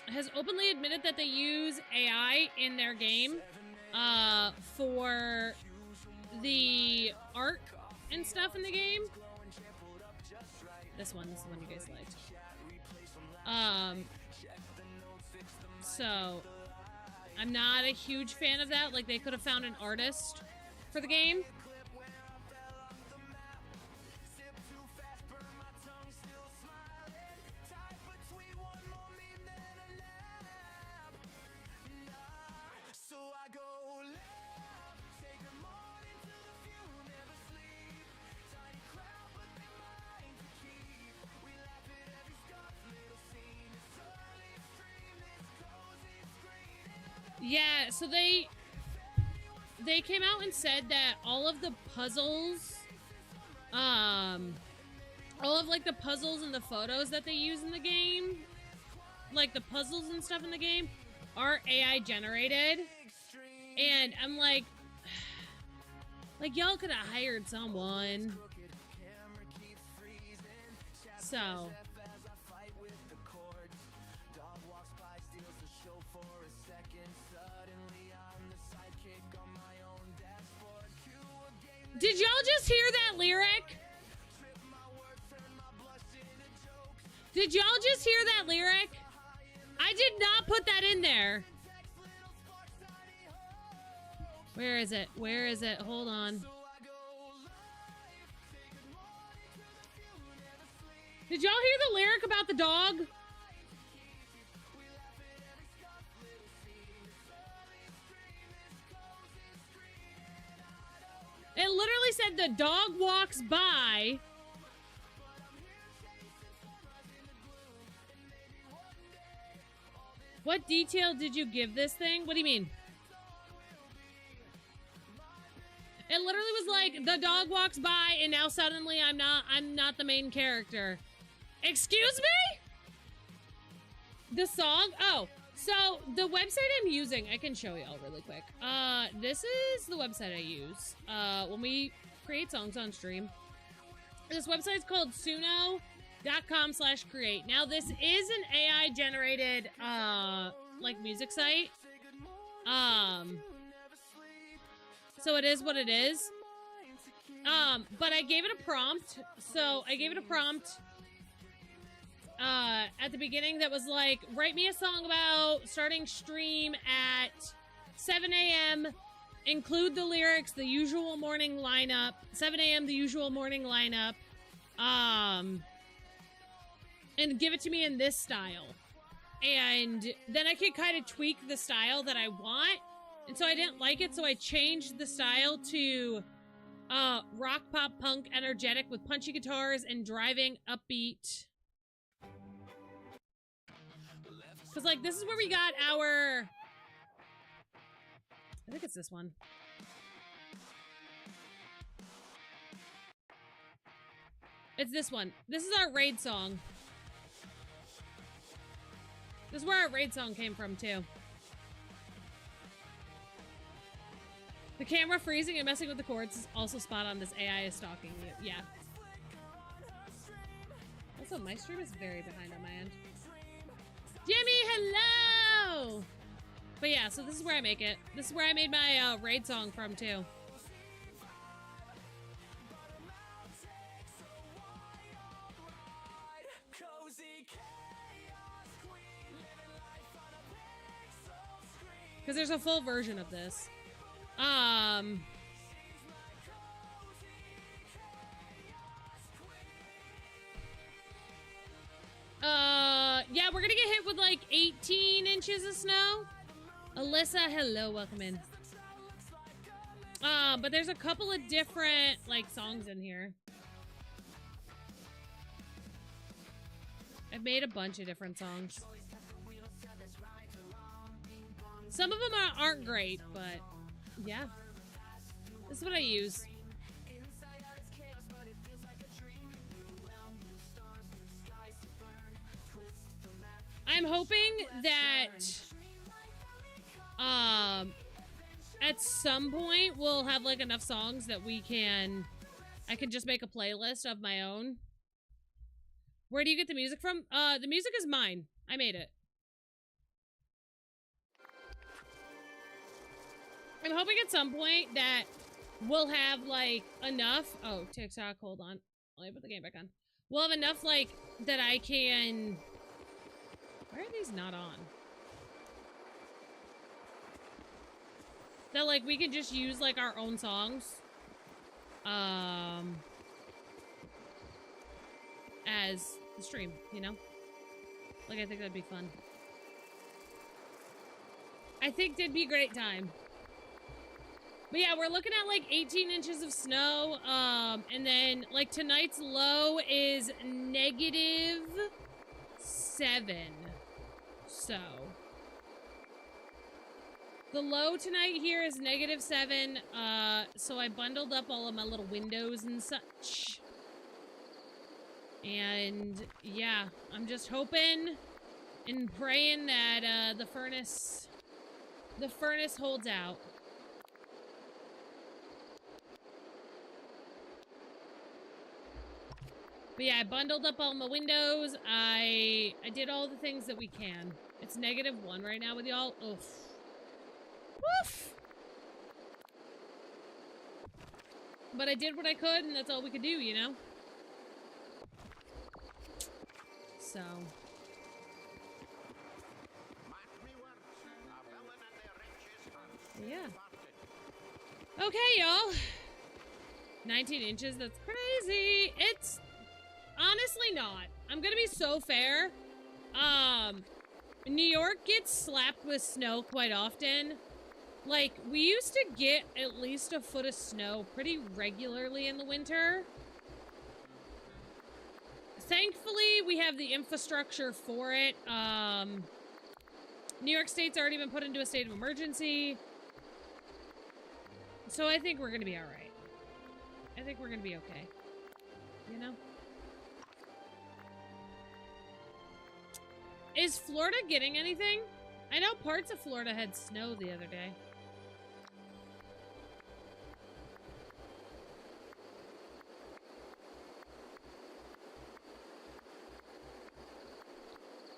has openly admitted that they use AI in their game, for the art and stuff in the game. This is the one you guys liked. So I'm not a huge fan of that. Like, they could have found an artist for the game. Yeah, so they came out and said that all of the puzzles, all of like the puzzles and the photos that they use in the game, like the puzzles and stuff in the game, are AI generated. And I'm like y'all could have hired someone. So did y'all just hear that lyric? Did y'all just hear that lyric? I did not put that in there. Where is it? Where is it? Hold on. Did y'all hear the lyric about the dog? It literally said the dog walks by. What detail did you give this thing? What do you mean? It literally was like the dog walks by and now suddenly I'm not the main character. Excuse me? The song? Oh, so the website I'm using, I can show y'all really quick. This is the website I use when we create songs on stream. This website is called suno.com/create. Now this is an AI generated like music site. So it is what it is. But I gave it a prompt. So I gave it a prompt at the beginning that was like, write me a song about starting stream at 7 a.m. Include the lyrics, the usual morning lineup. 7 a.m. the usual morning lineup. And give it to me in this style. And then I could kind of tweak the style that I want. And so I didn't like it, so I changed the style to rock, pop, punk, energetic with punchy guitars and driving upbeat. Because, like, this is where we got our... I think it's this one. It's this one. This is our raid song. This is where our raid song came from, too. The camera freezing and messing with the chords is also spot on. This AI is stalking you. Yeah. Also, my stream is very behind on my end. Jimmy, hello! But yeah, so this is where I make it. This is where I made my raid song from, too. Because there's a full version of this. Yeah, we're gonna get hit with like 18 inches of snow. Alyssa, hello, welcome in. But there's a couple of different like songs in here. I've made a bunch of different songs. Some of them aren't great, but yeah. This is what I use. I'm hoping that at some point we'll have like enough songs that I can just make a playlist of my own. Where do you get the music from? The music is mine. I made it. I'm hoping at some point that we'll have, like, enough... Oh, TikTok, hold on. Let me put the game back on. We'll have enough, like, that I can... Why are these not on? That, like, we can just use, like, our own songs. As the stream, you know? Like, I think that'd be fun. I think it'd be a great time. But yeah, we're looking at like 18 inches of snow. And then like tonight's low is -7. So. The low tonight here is -7, so I bundled up all of my little windows and such. And, yeah, I'm just hoping and praying that, the furnace holds out. But yeah, I bundled up all my windows. I did all the things that we can. It's -1 right now with y'all. Oof. Woof! But I did what I could, and that's all we could do, you know? So. Yeah. Okay, y'all. 19 inches, that's crazy. It's honestly not. I'm gonna be so fair. New York gets slapped with snow quite often. Like, we used to get at least a foot of snow pretty regularly in the winter. Thankfully, we have the infrastructure for it. New York State's already been put into a state of emergency. So I think we're gonna be alright. I think we're gonna be okay. You know? Is Florida getting anything? I know parts of Florida had snow the other day.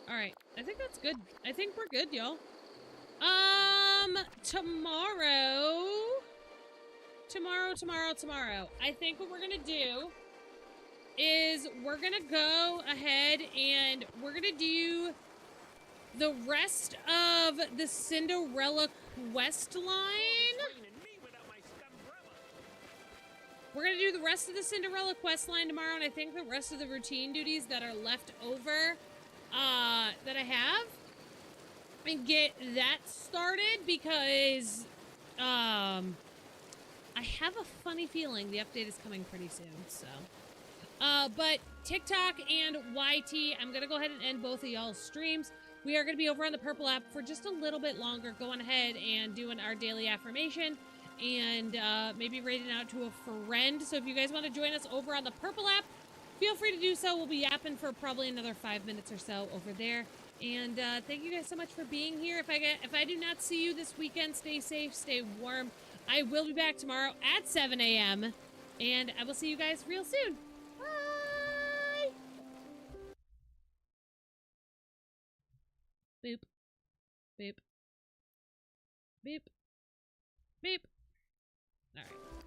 Alright, I think that's good. I think we're good, y'all. Tomorrow. I think what we're gonna do is we're gonna go ahead and we're gonna do the rest of the Cinderella quest line. We're gonna do the rest of the Cinderella quest line tomorrow, and I think the rest of the routine duties that are left over that I have, and get that started because I have a funny feeling the update is coming pretty soon, so. But TikTok and YT, I'm gonna go ahead and end both of y'all's streams. We are gonna be over on the Purple app for just a little bit longer, going ahead and doing our daily affirmation and maybe rating out to a friend. So if you guys want to join us over on the Purple app, feel free to do so. We'll be yapping for probably another 5 minutes or so over there. And thank you guys so much for being here. If I do not see you this weekend, stay safe, stay warm. I will be back tomorrow at 7 a.m. And I will see you guys real soon. Bye! Boop. Boop. Beep. Beep. All right.